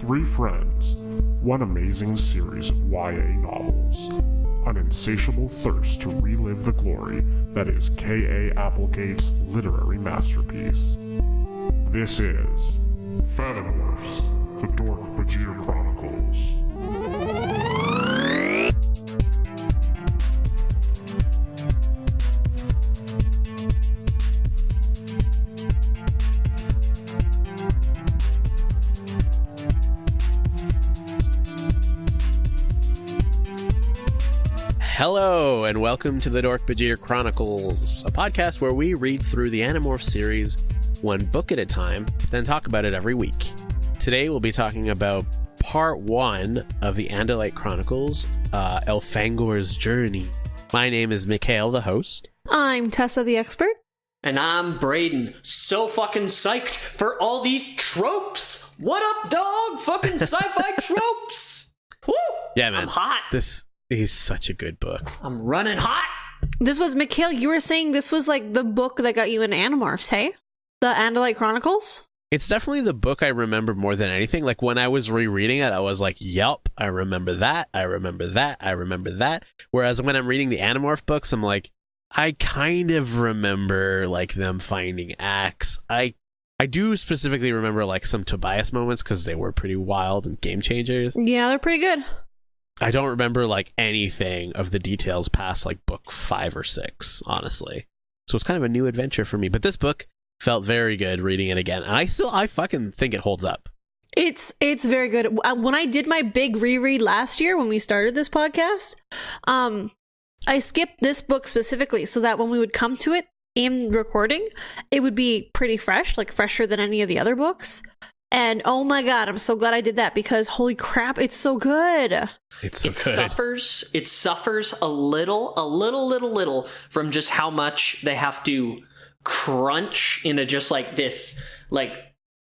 Three friends, one amazing series of YA novels, an insatiable thirst to relive the glory that is K.A. Applegate's literary masterpiece. This is Animorphs, the Dork-Bajir Chronicles. Hello, and welcome to the Dork-Bajir Chronicles, a podcast where we read through the Animorphs series one book at a time, then talk about it every week. Today we'll be talking about part 1 of the Andalite Chronicles, Elfangor's Journey. My name is Mikhail, the host. I'm Tessa, the expert. And I'm Braden. So fucking psyched for all these tropes! What up, dog? Fucking sci-fi tropes! Woo! Yeah, man. I'm hot. This is such a good book. I'm running hot. This was, Mikhail, you were saying this was like the book that got you into Animorphs, hey? The Andalite Chronicles? It's definitely the book I remember more than anything. Like, when I was rereading it, I was like, yep, I remember that, I remember that, I remember that. Whereas when I'm reading the Animorph books, I'm like, I kind of remember, like, them finding Axe. I do specifically remember, like, some Tobias moments, because they were pretty wild and game changers. Yeah, they're pretty good. I don't remember, like, anything of the details past, like, book 5 or 6, honestly. So it's kind of a new adventure for me. But this book felt very good reading it again. And I fucking think it holds up. It's very good. When I did my big reread last year, when we started this podcast, I skipped this book specifically so that when we would come to it in recording, it would be pretty fresh, like fresher than any of the other books. And oh my god, I'm so glad I did that, because holy crap, it's so good. It's so It good. suffers a little from just how much they have to crunch into just like this, like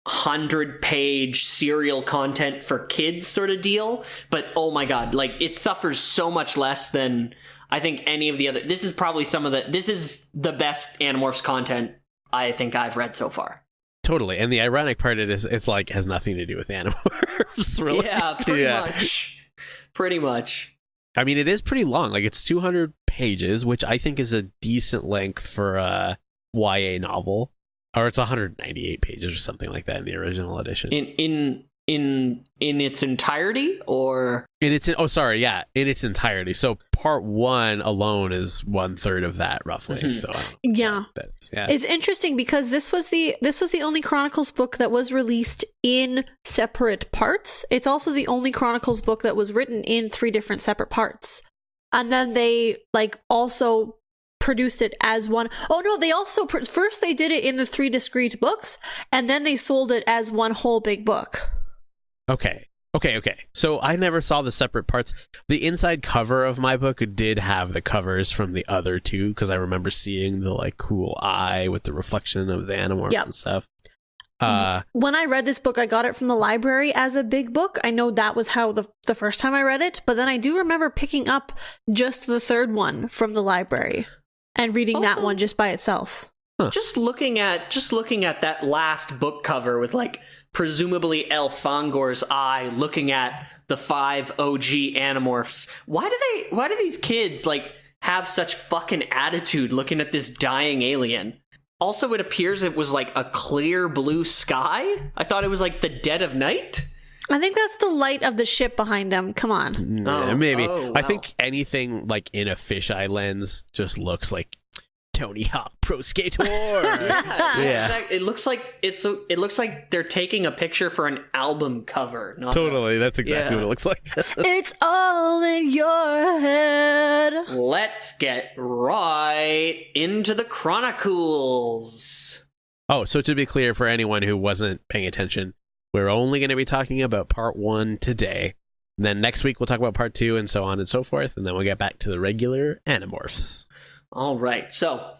100-page serial content for kids sort of deal. But oh my god, like it suffers so much less than I think any of the other. This is probably this is the best Animorphs content I think I've read so far. Totally. And the ironic part is it's like has nothing to do with Animorphs, really. Yeah, pretty much. I mean, it is pretty long. Like, it's 200 pages, which I think is a decent length for a YA novel. Or it's 198 pages or something like that in the original edition. In its entirety, or in its entirety. So part 1 alone is 1/3 of that, roughly. Mm-hmm. So Yeah. It's interesting because this was the only Chronicles book that was released in separate parts. It's also the only Chronicles book that was written in 3 different separate parts. And then they like also produced it as one. Oh no, they also first they did it in the 3 discrete books, and then they sold it as one whole big book. Okay. So I never saw the separate parts. The inside cover of my book did have the covers from the other 2, because I remember seeing the like cool eye with the reflection of the Animorphs and stuff. When I read this book, I got it from the library as a big book. I know that was how the first time I read it, but then I do remember picking up just the 3rd one from the library and reading that one just by itself. Huh. Just looking at that last book cover with like presumably Elfangor's eye looking at the 5 OG Animorphs. Why do these kids like have such fucking attitude looking at this dying alien? Also, it appears it was like a clear blue sky. I thought it was like the dead of night. I think that's the light of the ship behind them. Come on. Yeah, maybe. Oh, wow. I think anything like in a fisheye lens just looks like Tony Hawk Pro Skater. Yeah. Exactly. It looks like they're taking a picture for an album cover. Totally, that's exactly what it looks like. It's all in your head. Let's get right into the Chronicles. Oh, so to be clear for anyone who wasn't paying attention, we're only going to be talking about part 1 today. And then next week we'll talk about part 2 and so on and so forth, and then we'll get back to the regular Animorphs. All right, so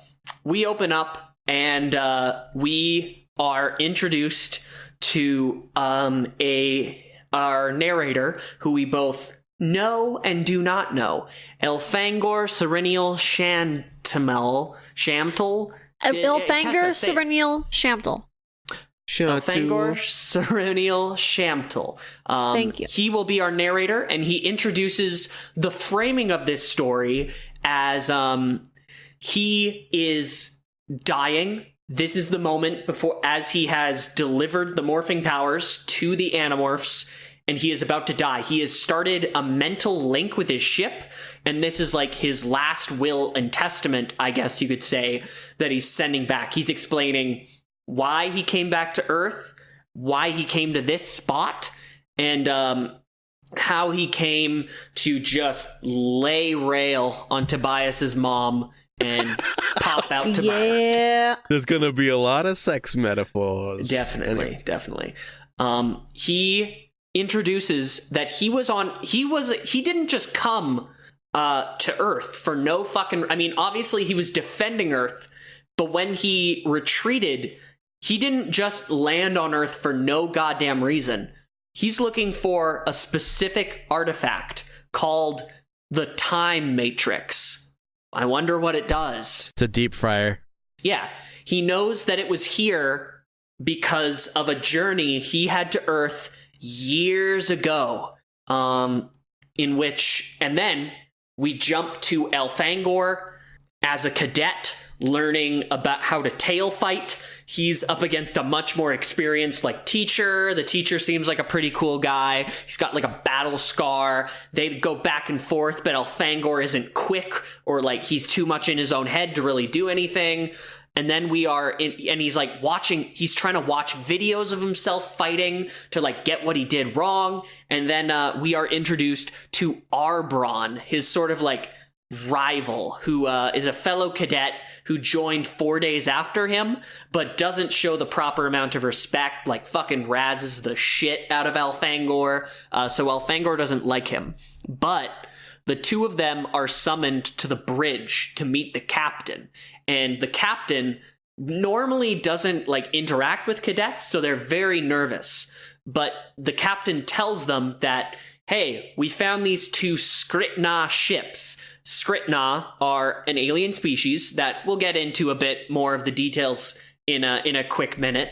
we open up and we are introduced to our narrator, who we both know and do not know, Elfangor Serenial Shamtel. Elfangor Serenial Shamtel. Elfangor Ceronial Shamtel. Thank you. He will be our narrator, and he introduces the framing of this story as he is dying. This is the moment before, as he has delivered the morphing powers to the Animorphs, and he is about to die. He has started a mental link with his ship, and this is like his last will and testament, I guess you could say, that he's sending back. He's explaining why he came back to Earth, why he came to this spot, and how he came to just lay rail on Tobias's mom and pop out Tobias. Yeah. There's gonna be a lot of sex metaphors. Definitely. He introduces that he didn't just come to Earth for no fucking, I mean, obviously he was defending Earth, but when he retreated, he didn't just land on Earth for no goddamn reason. He's looking for a specific artifact called the Time Matrix. I wonder what it does. It's a deep fryer. Yeah, he knows that it was here because of a journey he had to Earth years ago, in which, and then we jump to Elfangor as a cadet, learning about how to tail fight. He's up against a much more experienced, teacher. The teacher seems like a pretty cool guy. He's got, a battle scar. They go back and forth, but Elfangor isn't quick, or, he's too much in his own head to really do anything. And then and he's, he's trying to watch videos of himself fighting to, get what he did wrong. And then we are introduced to Arbron, his sort of, rival, who is a fellow cadet who joined 4 days after him, but doesn't show the proper amount of respect, fucking razzes the shit out of Elfangor, so Elfangor doesn't like him. But the two of them are summoned to the bridge to meet the captain, and the captain normally doesn't, interact with cadets, so they're very nervous. But the captain tells them that, hey, we found these two Skritna ships. Skritna are an alien species that we'll get into a bit more of the details in a quick minute.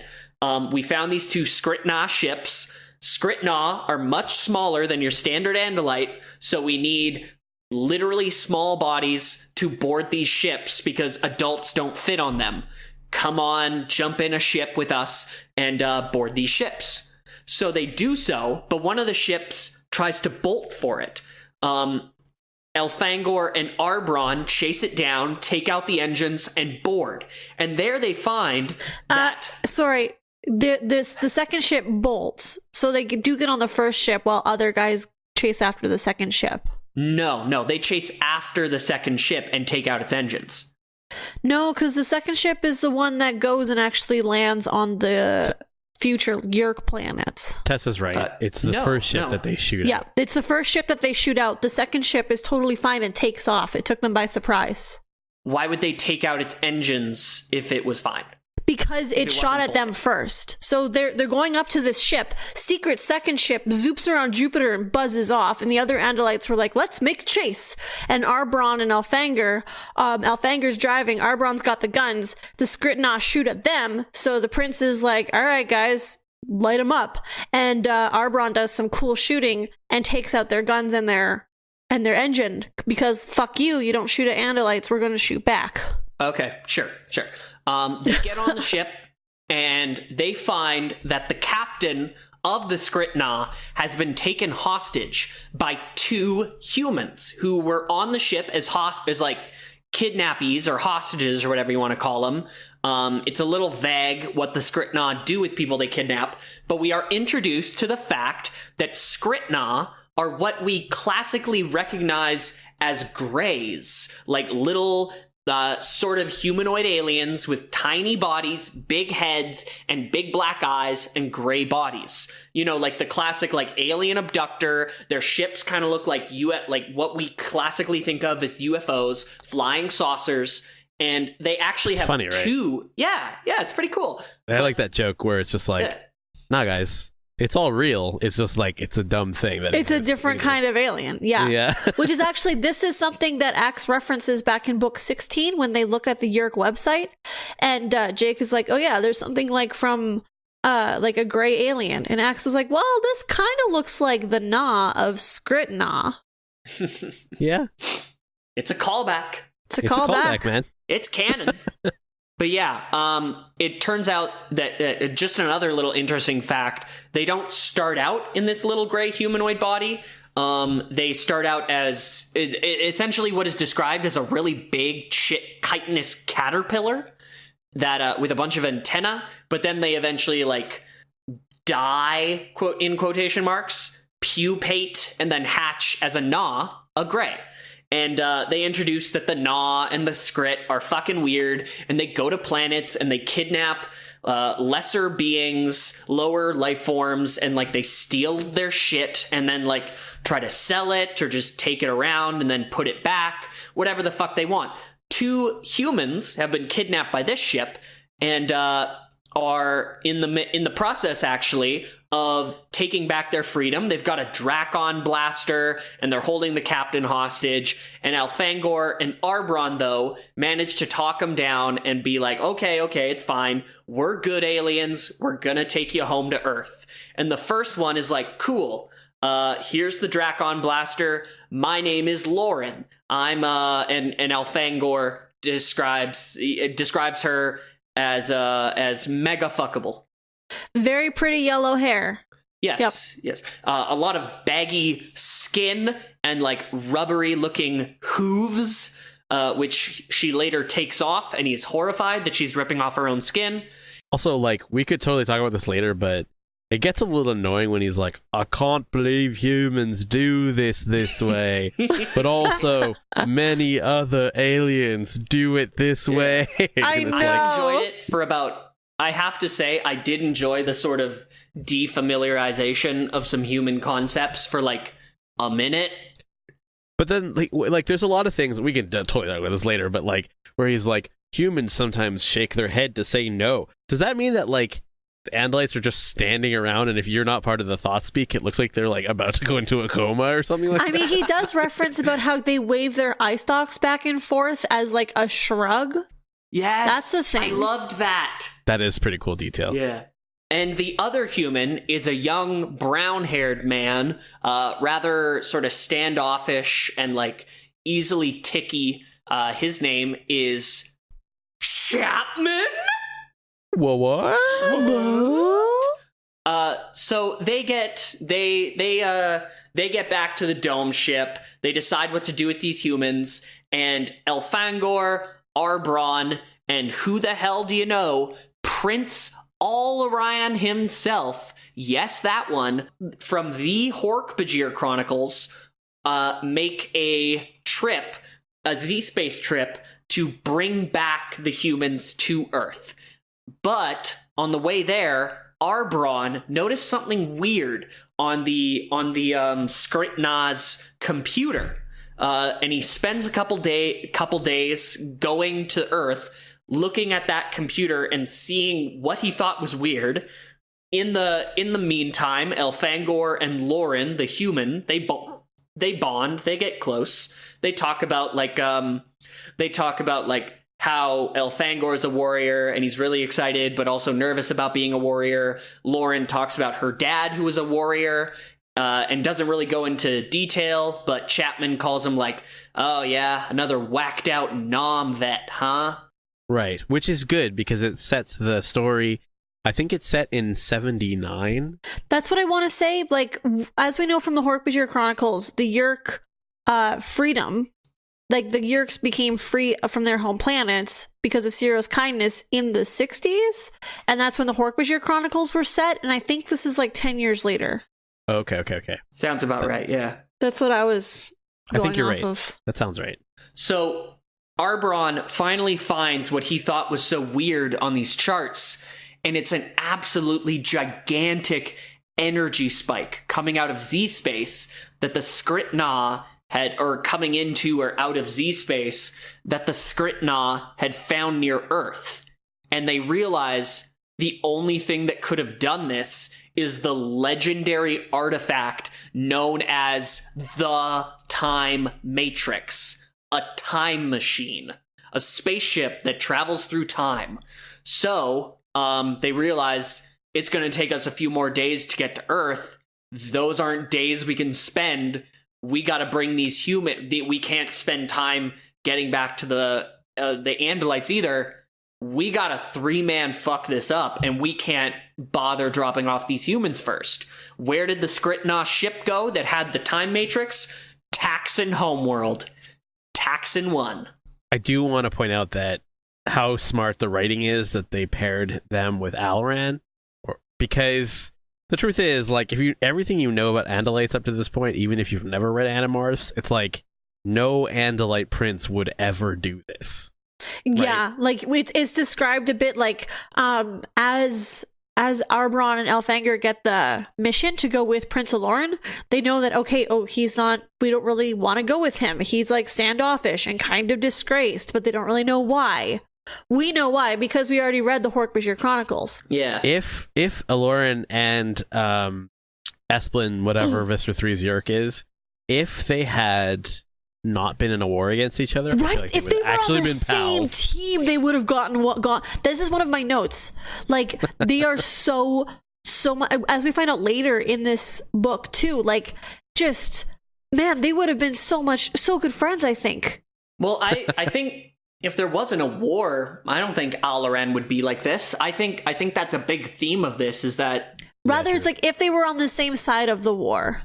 We found these two Skritna ships. Skritna are much smaller than your standard Andalite, so we need literally small bodies to board these ships because adults don't fit on them. Come on, jump in a ship with us and board these ships. So they do so, but one of the ships tries to bolt for it. Elfangor and Arbron chase it down, take out the engines, and board. And there they find that... the second ship bolts, so they do get on the first ship while other guys chase after the second ship. No, they chase after the second ship and take out its engines. No, because the second ship is the one that goes and actually lands on the future Yerk planets. Tessa's right. It's the first ship that they shoot out. Yeah, it's the first ship that they shoot out. The second ship is totally fine and takes off. It took them by surprise. Why would they take out its engines if it was fine? Because it shot at them first. So they're going up to this ship. Secret second ship zoops around Jupiter and buzzes off. And the other Andalites were like, let's make chase. And Arbron and Elfangor, Elfangor's driving. Arbron's got the guns. The Skritna shoot at them. So the prince is like, all right, guys, light them up. And Arbron does some cool shooting and takes out their guns and their engine. Because fuck you don't shoot at Andalites. We're going to shoot back. Okay, sure. They get on the ship, and they find that the captain of the Skritna has been taken hostage by two humans who were on the ship as kidnappies or hostages or whatever you want to call them. It's a little vague what the Skritna do with people they kidnap, but we are introduced to the fact that Skritna are what we classically recognize as greys, little... sort of humanoid aliens with tiny bodies, big heads, and big black eyes and gray bodies. The classic alien abductor. Their ships kind of look like what we classically think of as UFOs, flying saucers, and they actually have funny, right? two. Yeah, it's pretty cool. I like that joke where it's just nah, guys. It's all real. It's just it's a dumb thing that it's a different kind of alien. Yeah. Which is actually, this is something that Axe references back in book 16 when they look at the Yerk website. And Jake is like, oh yeah, there's something from like a gray alien. And Axe was like, well, this kind of looks like the Na of Skritna. Yeah. It's a callback. It's a callback, man. It's canon. But yeah, it turns out that just another little interesting fact, they don't start out in this little gray humanoid body. They start out as essentially what is described as a really big chitinous caterpillar that with a bunch of antenna, but then they eventually like die, quote in quotation marks, pupate, and then hatch as a gray. And they introduced that the Na and the Skrit are fucking weird, and they go to planets and they kidnap lesser beings, lower life forms, and like they steal their shit and then like try to sell it or just take it around and then put it back, whatever the fuck they want. 2 humans have been kidnapped by this ship and are in the process actually of taking back their freedom. They've got a Drakon blaster and they're holding the captain hostage, and Elfangor and Arbron though manage to talk them down and be like, okay, it's fine, we're good aliens, we're gonna take you home to Earth. And the first one is like, cool, here's the Drakon blaster, my name is Loren, I'm and Elfangor describes her as mega fuckable. Very pretty yellow hair. Yes, yes. A lot of baggy skin and like rubbery looking hooves, which she later takes off, and he's horrified that she's ripping off her own skin. Also, like, we could totally talk about this later, but it gets a little annoying when he's like, I can't believe humans do this way, but also many other aliens do it this way. I know. I enjoyed it for about, I have to say, I did enjoy the sort of defamiliarization of some human concepts for like a minute. But then, like there's a lot of things, we can totally talk about this later, but like, where he's like, humans sometimes shake their head to say no. Does that mean that, like, the Andalites are just standing around, and if you're not part of the thought speak, it looks like they're like about to go into a coma or something like that? I mean, he does reference about how they wave their eye stalks back and forth as like a shrug. Yes, that's a thing. I loved that. That is pretty cool detail. Yeah. And the other human is a young brown-haired man, rather sort of standoffish and like easily ticky. His name is Chapman. What? So they get back to the dome ship. They decide what to do with these humans, and Elfangor, Arbron, and who the hell do you know, Prince All-Orion himself, yes, that one, from the Dork-Bajir Chronicles, make a trip, a Z-space trip, to bring back the humans to Earth. But on the way there, Arbron noticed something weird on the Skritna's computer, and he spends a couple days going to Earth, looking at that computer and seeing what he thought was weird. In the meantime, Elfangor and Loren, the human, they bond, they get close. They talk about how Elfangor is a warrior and he's really excited but also nervous about being a warrior. Loren talks about her dad, who was a warrior, and doesn't really go into detail, but Chapman calls him like, oh yeah, another whacked out Nom vet, huh? Right, which is good because it sets the story. I think it's set in 79. That's what I want to say. Like, as we know from the Dork-Bajir Chronicles, the Yeerk freedom, like the Yeerks became free from their home planets because of Ciro's kindness in the 60s, and that's when the Dork-Bajir Chronicles were set, and I think this is like 10 years later. Okay. Sounds about right, yeah. That's what I was going I think you're off right. of. That sounds right. So Arbron finally finds what he thought was so weird on these charts, and it's an absolutely gigantic energy spike coming out of Z-space that the Skritna had, or coming into or out of Z-space, that the Skritna had found near Earth. And they realize the only thing that could have done this is the legendary artifact known as the Time Matrix. A time machine, a spaceship that travels through time. So they realize it's going to take us a few more days to get to Earth. Those aren't days we can spend. We got to bring these we can't spend time getting back to the Andalites either. We got to 3-man fuck this up, and we can't bother dropping off these humans first. Where did the Skritnos ship go that had the time matrix? Taxxon homeworld. Taxxon 1. I do want to point out that how smart the writing is that they paired them with Alran, because the truth is, like, if everything you know about Andalites up to this point, even if you've never read Animorphs, it's like no Andalite prince would ever do this. Yeah, right? like it's described a bit like as Arbron and Elfangor get the mission to go with Prince Loren, they know that, okay, he's not, we don't really want to go with him. He's like standoffish and kind of disgraced, but they don't really know why. We know why, because we already read the Dork-Bajir Chronicles. Yeah. If Loren and Esplin, whatever Visser 3's Yerk is, if they had not been in a war against each other, right? Like if they were actually on the been same pals. team, they would have gotten what got. This is one of my notes. Like, they are so much, as we find out later in this book too. Like, just, man, they would have been so good friends, I think. Well, I think if there wasn't a war, I don't think Alran would be like this. I think that's a big theme of this, is that rather it's like if they were on the same side of the war.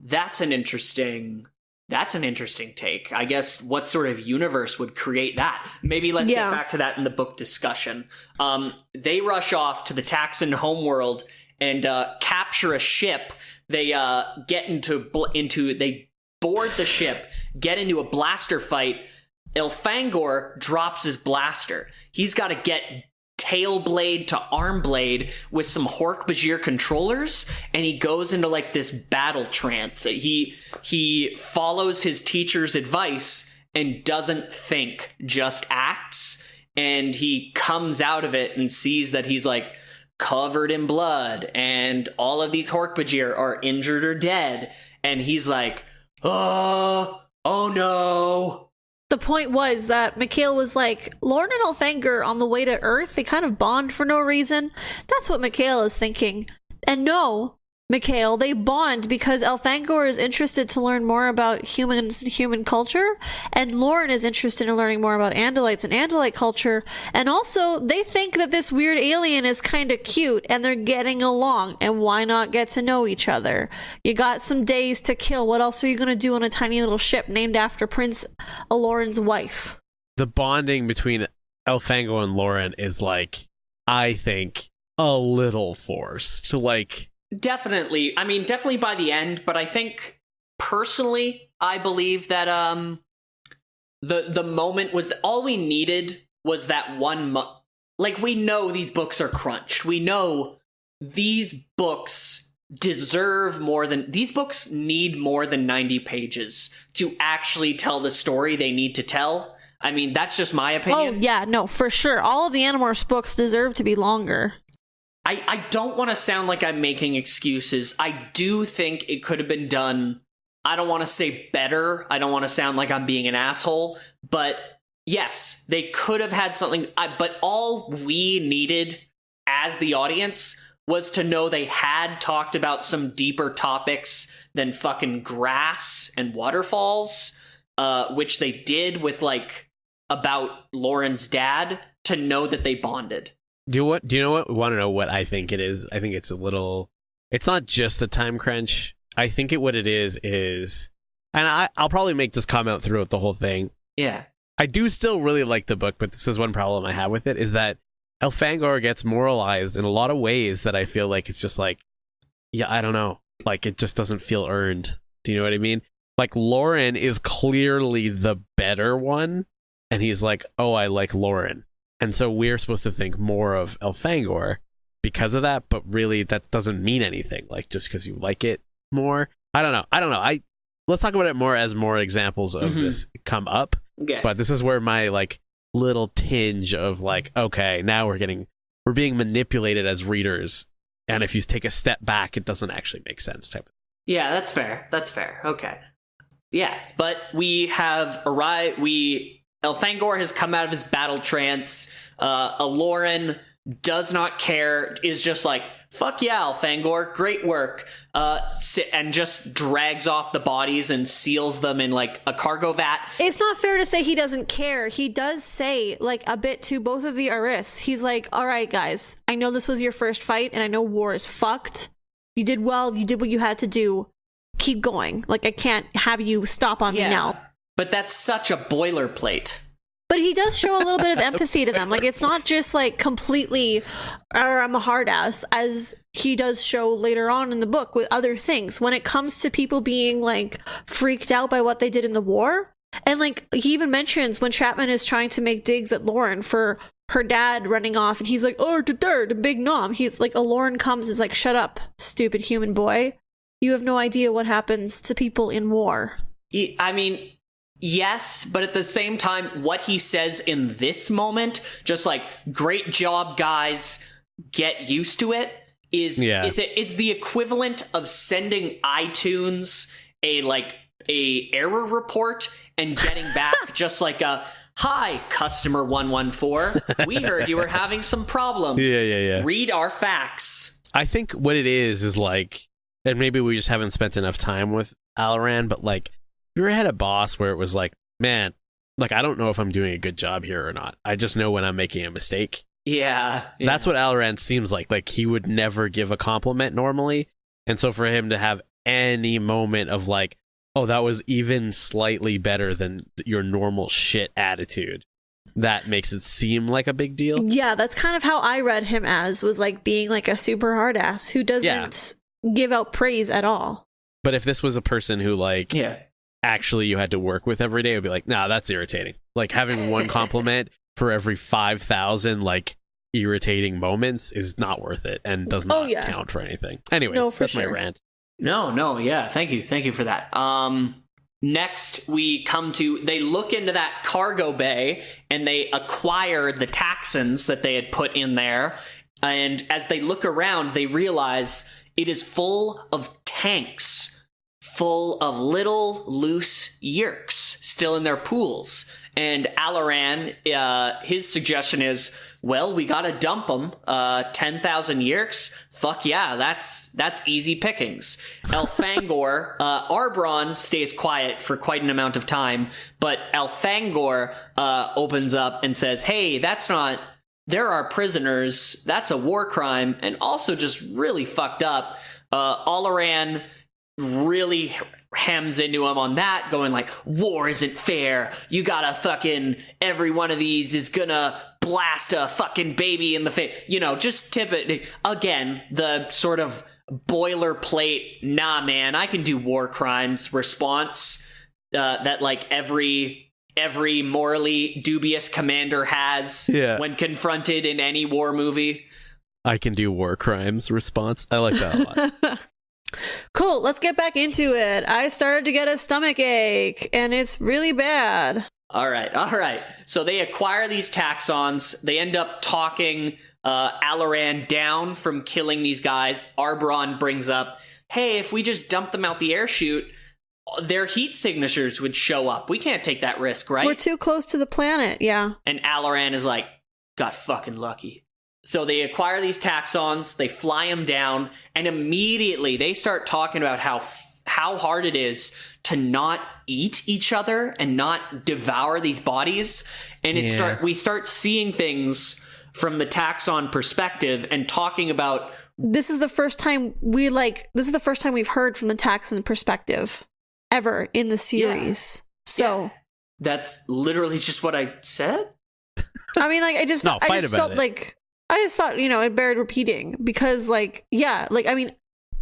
That's an interesting take. I guess what sort of universe would create that? Maybe let's get back to that in the book discussion. They rush off to the Taxxon homeworld and capture a ship. They they board the ship, get into a blaster fight. Elfangor drops his blaster. He's got to get tail blade to arm blade with some Dork-Bajir controllers, and he goes into like this battle trance. He follows his teacher's advice and doesn't think, just acts, and he comes out of it and sees that he's like covered in blood and all of these Dork-Bajir are injured or dead, and he's like, oh no. The point was that Mikhail was like, Loren and Elfangor on the way to Earth, they kind of bond for no reason. That's what Mikhail is thinking. And no, Mikhail, they bond because Elfangor is interested to learn more about humans and human culture, and Loren is interested in learning more about Andalites and Andalite culture, and also they think that this weird alien is kind of cute, and they're getting along, and why not get to know each other? You got some days to kill. What else are you going to do on a tiny little ship named after Prince Loren's wife? The bonding between Elfangor and Loren is, like, I think, a little forced. Like, definitely. I mean, definitely by the end, but I think personally, I believe that the moment was all we needed was that one like, we know these books are crunched. We know these books these books need more than 90 pages to actually tell the story they need to tell. I mean, that's just my opinion. Oh, yeah, no, for sure. All of the Animorphs books deserve to be longer. I don't want to sound like I'm making excuses. I do think it could have been done. I don't want to say better. I don't want to sound like I'm being an asshole. But yes, they could have had something. But all we needed as the audience was to know they had talked about some deeper topics than fucking grass and waterfalls, which they did with, like, about Loren's dad, to know that they bonded. Do you know what? Want to know what I think it is? I think it's it's not just the time crunch. I think what it is, and I'll probably make this comment throughout the whole thing. Yeah. I do still really like the book, but this is one problem I have with it, is that Elfangor gets moralized in a lot of ways that I feel like it's just like, yeah, I don't know. Like, it just doesn't feel earned. Do you know what I mean? Like, Loren is clearly the better one, and he's like, oh, I like Loren. And so we're supposed to think more of Elfangor because of that, but really that doesn't mean anything. Like, just because you like it more. I don't know. Let's talk about it more as more examples of this come up. Okay. But this is where my, like, little tinge of, like, okay, now we're being manipulated as readers, and if you take a step back, it doesn't actually make sense type of. Yeah, that's fair. Okay. Yeah, but we have arrived. Elfangor has come out of his battle trance. Loren does not care, is just like, fuck yeah, Elfangor, great work, and just drags off the bodies and seals them in like a cargo vat. It's not fair to say he doesn't care. He does say like a bit to both of the Aris. He's like, all right, guys, I know this was your first fight and I know war is fucked. You did well. You did what you had to do. Keep going. Like, I can't have you stop on me now. But that's such a boilerplate. But he does show a little bit of empathy to them. Like, it's not just like completely, I'm a hard ass, as he does show later on in the book with other things. When it comes to people being like freaked out by what they did in the war. And like, he even mentions when Chapman is trying to make digs at Loren for her dad running off, and he's like, oh, the big nom. He's like, Loren comes, is like, shut up, stupid human boy. You have no idea what happens to people in war. I mean, yes, but at the same time, what he says in this moment, just like, great job, guys, get used to it, it's the equivalent of sending iTunes a error report and getting back just like a, hi, customer 114, we heard you were having some problems. Yeah. Read our facts. I think what it is like, and maybe we just haven't spent enough time with Alaran, but like, you ever had a boss where it was like, man, like, I don't know if I'm doing a good job here or not. I just know when I'm making a mistake. Yeah. That's what Alaran seems like. Like, he would never give a compliment normally. And so for him to have any moment of like, oh, that was even slightly better than your normal shit attitude, that makes it seem like a big deal. Yeah, that's kind of how I read him as, was like being like a super hard ass who doesn't give out praise at all. But if this was a person who like actually you had to work with every day, it would be like, nah, that's irritating. Like, having one compliment for every 5,000 like irritating moments is not worth it and does not count for anything. Anyways, that's my rant. No, yeah, thank you for that. Next, we come to, they look into that cargo bay and they acquire the Taxxons that they had put in there. And as they look around, they realize it is full of tanks, full of little loose yerks still in their pools. And Alaran, his suggestion is, well, we gotta dump them. 10,000 yerks? Fuck yeah, that's easy pickings. Elfangor, Arbron stays quiet for quite an amount of time, but Elfangor opens up and says, hey, there are prisoners, that's a war crime, and also just really fucked up. Alaran really hams into him on that, going like, war isn't fair, you gotta fucking, every one of these is gonna blast a fucking baby in the face, just tip it again, the sort of boilerplate, nah man, I can do war crimes response that like every morally dubious commander has when confronted in any war movie. I can do war crimes response. I like that a lot. Cool, let's get back into it. I started to get a stomach ache, and it's really bad. All right. So they acquire these Taxxons. They end up talking Alaran down from killing these guys. Arbron brings up, hey, if we just dump them out the air chute, their heat signatures would show up. We can't take that risk, right? We're too close to the planet, yeah. And Alaran is like, got fucking lucky. So they acquire these Taxxons, they fly them down, and immediately they start talking about how hard it is to not eat each other and not devour these bodies. And we start seeing things from the Taxxon perspective and talking about, this is the first time we've heard from the Taxxon perspective ever in the series. That's literally just what I said. I mean, like, I just felt like, I just thought, it bared repeating because, like, I mean,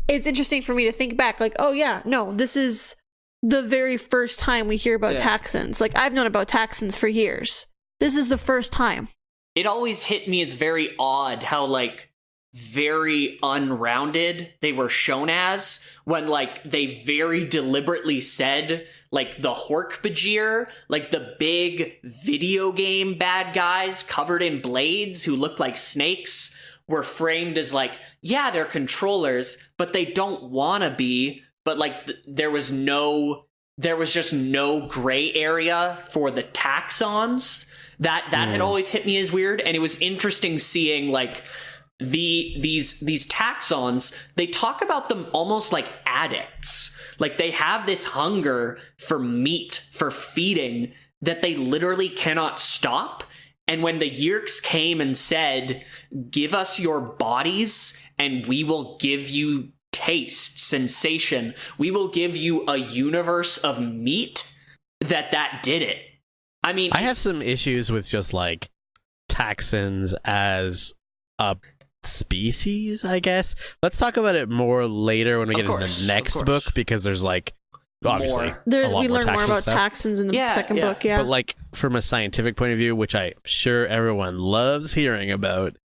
it's interesting for me to think back, like, oh yeah, no, this is the very first time we hear about Taxxons. Like, I've known about Taxxons for years. This is the first time. It always hit me as very odd how, like, very unrounded they were shown as when, like, they very deliberately said, like, the Dork-Bajir, like the big video game bad guys covered in blades who look like snakes, were framed as like, yeah, they're controllers, but they don't want to be. But like, there was just no gray area for the Taxxons. That had always hit me as weird, and it was interesting seeing like these Taxxons. They talk about them almost like addicts. Like they have this hunger for meat, for feeding, that they literally cannot stop. And when the Yeerks came and said, "Give us your bodies and we will give you taste, sensation, we will give you a universe of meat," that did it. I mean, I have some issues with just like Taxxons as a species, I guess. Let's talk about it more later when we get into the next book, because there's like obviously we learn more about Taxxons in the second book. But like from a scientific point of view, which I'm sure everyone loves hearing about,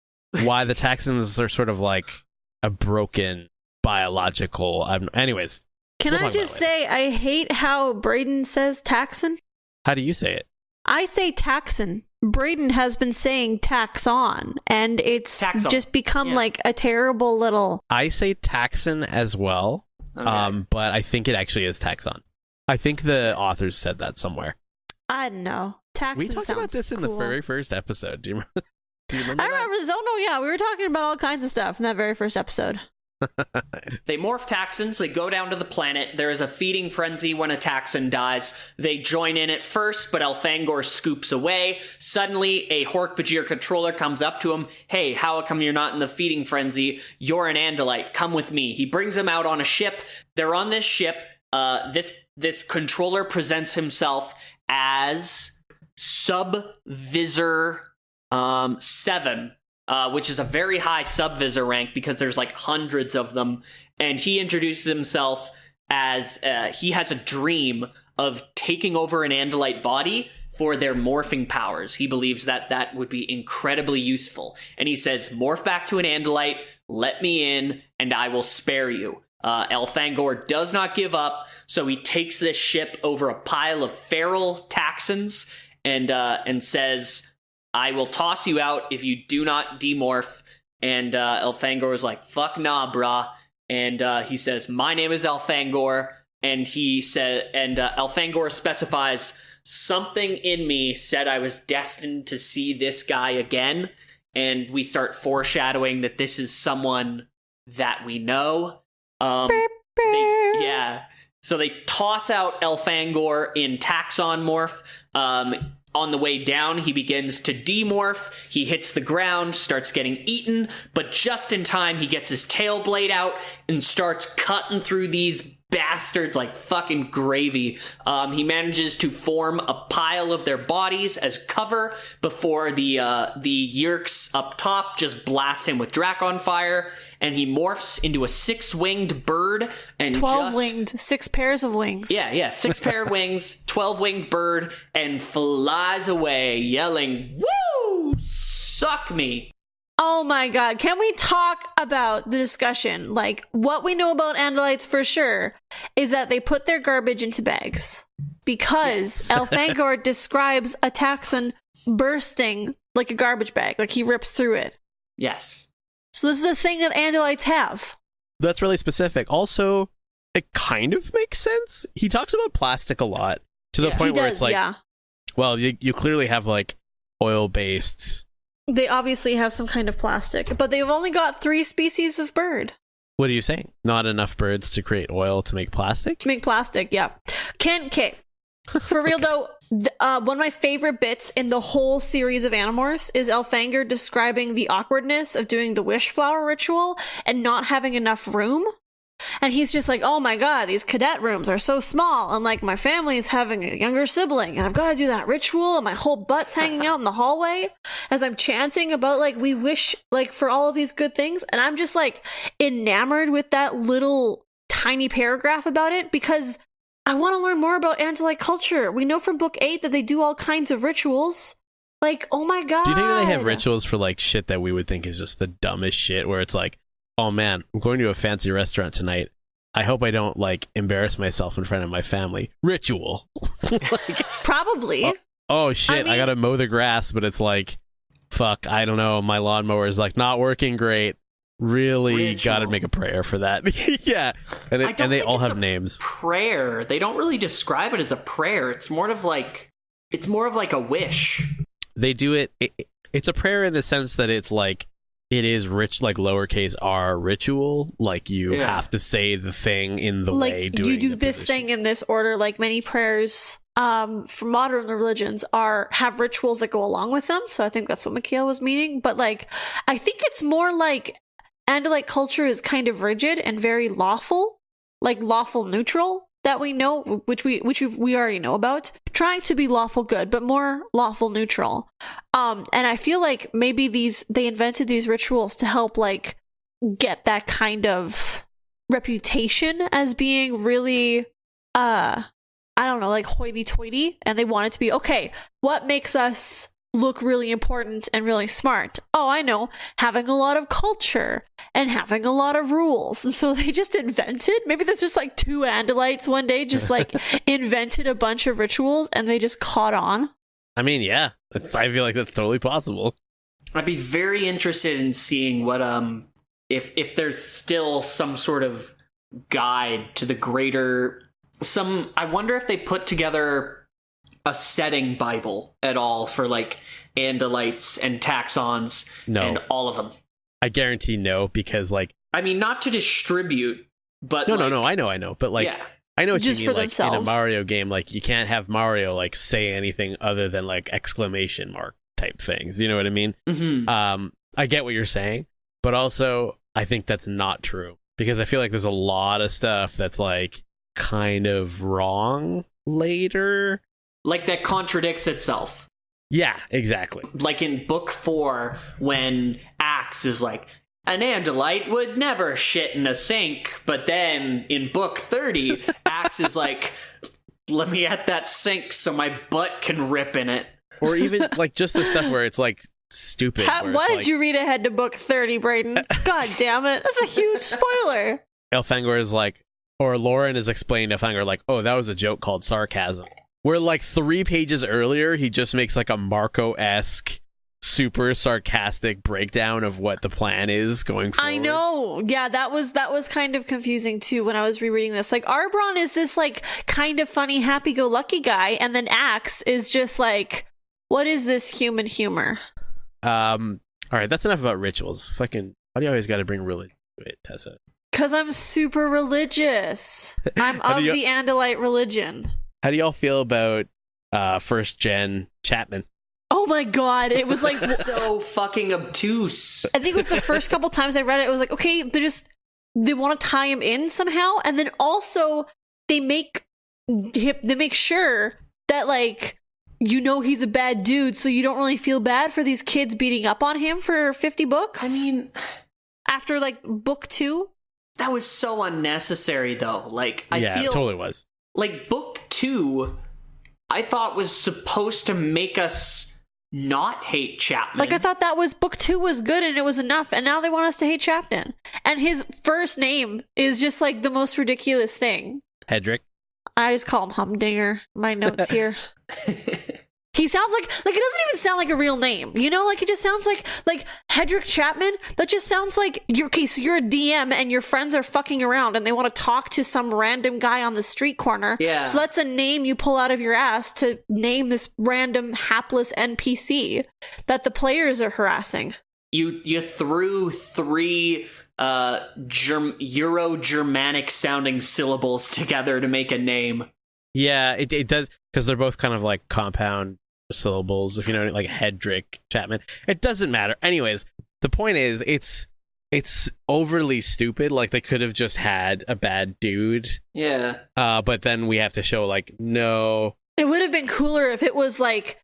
why the Taxxons are sort of like a broken biological. Anyways, can I just say I hate how Braden says Taxxon? How do you say it? I say Taxxon. Braden has been saying Taxxon, and it's just become like a terrible little... I say Taxxon as well, but I think it actually is Taxxon. I think the authors said that somewhere. I don't know. Taxxon. We talked about this in the very first episode. Do you remember? I remember this. Oh no, yeah, we were talking about all kinds of stuff in that very first episode. They morph Taxxons. They go down to the planet. There is a feeding frenzy when a Taxxon dies. They join in at first, but Elfangor scoops away. Suddenly, a Dork-Bajir controller comes up to him. "Hey, how come you're not in the feeding frenzy? You're an Andalite. Come with me." He brings him out on a ship. They're on this ship. This controller presents himself as Subvisor 7. Which is a very high subvisor rank because there's like hundreds of them. And he introduces himself as he has a dream of taking over an Andalite body for their morphing powers. He believes that would be incredibly useful. And he says, "Morph back to an Andalite, let me in, and I will spare you." Elfangor does not give up, so he takes this ship over a pile of feral Taxxons and says, "I will toss you out if you do not demorph." And Elfangor is like, "Fuck nah, brah." And he says, "My name is Elfangor." And Elfangor specifies, "Something in me said I was destined to see this guy again." And we start foreshadowing that this is someone that we know. So they toss out Elfangor in Taxxon morph. On the way down, he begins to demorph. He hits the ground, starts getting eaten, but just in time, he gets his tail blade out and starts cutting through these bastards like fucking gravy. He manages to form a pile of their bodies as cover before the Yeerks up top just blast him with Drakon fire, and he morphs into a 6-winged bird and 12-winged, 6 pairs of wings. Yeah, 6 pair of wings, 12-winged bird, and flies away yelling, "Woo! Suck me!" Oh my god, can we talk about the discussion? Like, what we know about Andalites for sure is that they put their garbage into bags. Because Elfangor describes a Taxxon bursting like a garbage bag, like he rips through it. Yes. So this is a thing that Andalites have. That's really specific. Also, it kind of makes sense. He talks about plastic a lot, to the point where it's like, well, you clearly have like oil-based... They obviously have some kind of plastic, but they've only got 3 species of bird. What are you saying? Not enough birds to create oil to make plastic? To make plastic, yeah. Okay. For real though, one of my favorite bits in the whole series of Animorphs is Elfangor describing the awkwardness of doing the wish flower ritual and not having enough room. And he's just like, "Oh my god, these cadet rooms are so small, and like my family is having a younger sibling, and I've got to do that ritual, and my whole butt's hanging out in the hallway as I'm chanting about like we wish like for all of these good things." And I'm just like enamored with that little tiny paragraph about it because I want to learn more about Andalite culture. We know from book 8 that they do all kinds of rituals. Like, oh my god. Do you think that they have rituals for like shit that we would think is just the dumbest shit, where it's like, "Oh man, I'm going to a fancy restaurant tonight. I hope I don't like embarrass myself in front of my family." Ritual. Like, probably. Oh shit, I gotta mow the grass, but it's like, fuck, I don't know, my lawnmower is like not working great. Really gotta make a prayer for that. Yeah. And they all have names. Prayer. They don't really describe it as a prayer. It's more of like a wish. they do it. It's a prayer in the sense that it's like it is rich, like lowercase r ritual. Like you have to say the thing in the way doing you do this thing in this order. Like many prayers for modern religions have rituals that go along with them. So I think that's what Mikhail was meaning. But like, I think it's more like Andalite culture is kind of rigid and very lawful, like lawful neutral. That we know, which we already know about, trying to be lawful good, but more lawful neutral. And I feel like maybe they invented these rituals to help like get that kind of reputation as being really, I don't know, like hoity-toity, and they want it to be okay. What makes us look really important and really smart? Oh, I know, having a lot of culture and having a lot of rules. And so they just invented, maybe there's just like two Andalites one day just like invented a bunch of rituals and they just caught on. I mean, yeah, I feel like that's totally possible. I'd be very interested in seeing what if there's still some sort of guide to the greater I wonder if they put together a setting Bible at all for like Andalites and Taxxons and all of them. I guarantee no, because like, I mean, not to distribute, but no, I know, but like, I know what just you mean. for like themselves. In a Mario game, like you can't have Mario like say anything other than like exclamation mark type things. You know what I mean? Mm-hmm. I get what you're saying, but also I think that's not true, because I feel like there's a lot of stuff that's like kind of wrong later. Like that contradicts itself. Yeah, exactly. Like in book 4, when Axe is like, an Andalite would never shit in a sink. But then in book 30, Axe is like, let me at that sink so my butt can rip in it. Or even like just the stuff where it's like stupid. Why did you read ahead to book 30, Brayden? God damn it. That's a huge spoiler. Elfangor is like, or Loren is explaining to Elfangor like, oh, that was a joke called sarcasm. Where like 3 pages earlier, he just makes like a Marco-esque, super sarcastic breakdown of what the plan is going forward. I know. Yeah, that was kind of confusing too when I was rereading this. Like Arbron is this like kind of funny, happy-go-lucky guy, and then Axe is just like, what is this human humor? All right, that's enough about rituals. Fucking, why do you always got to bring religion to it, Tessa? Because I'm super religious. I'm of the Andalite religion. How do y'all feel about first gen Chapman? Oh my god, it was like so fucking obtuse. I think it was the first couple times I read it, it was like, okay, they want to tie him in somehow, and then also they make sure that like, you know, he's a bad dude, so you don't really feel bad for these kids beating up on him for 50 books. I mean, after like book 2, that was so unnecessary though. Like, I feel it totally was. Like book 2, I thought was supposed to make us not hate Chapman. Like I thought that was book 2 was good and it was enough, and now they want us to hate Chapman. And his first name is just like the most ridiculous thing. Hedrick. I just call him Humdinger. My notes here. He sounds like it doesn't even sound like a real name, you know? Like it just sounds like Hedrick Chapman. That just sounds like so you're a DM and your friends are fucking around and they want to talk to some random guy on the street corner. Yeah. So that's a name you pull out of your ass to name this random hapless NPC that the players are harassing. You threw 3 Euro-Germanic sounding syllables together to make a name. Yeah, it does, because they're both kind of like compound syllables, if you know, like Hedrick Chapman. It doesn't matter. Anyways, the point is, it's overly stupid. Like they could have just had a bad dude. Yeah. But then we have to show like, no. It would have been cooler if it was like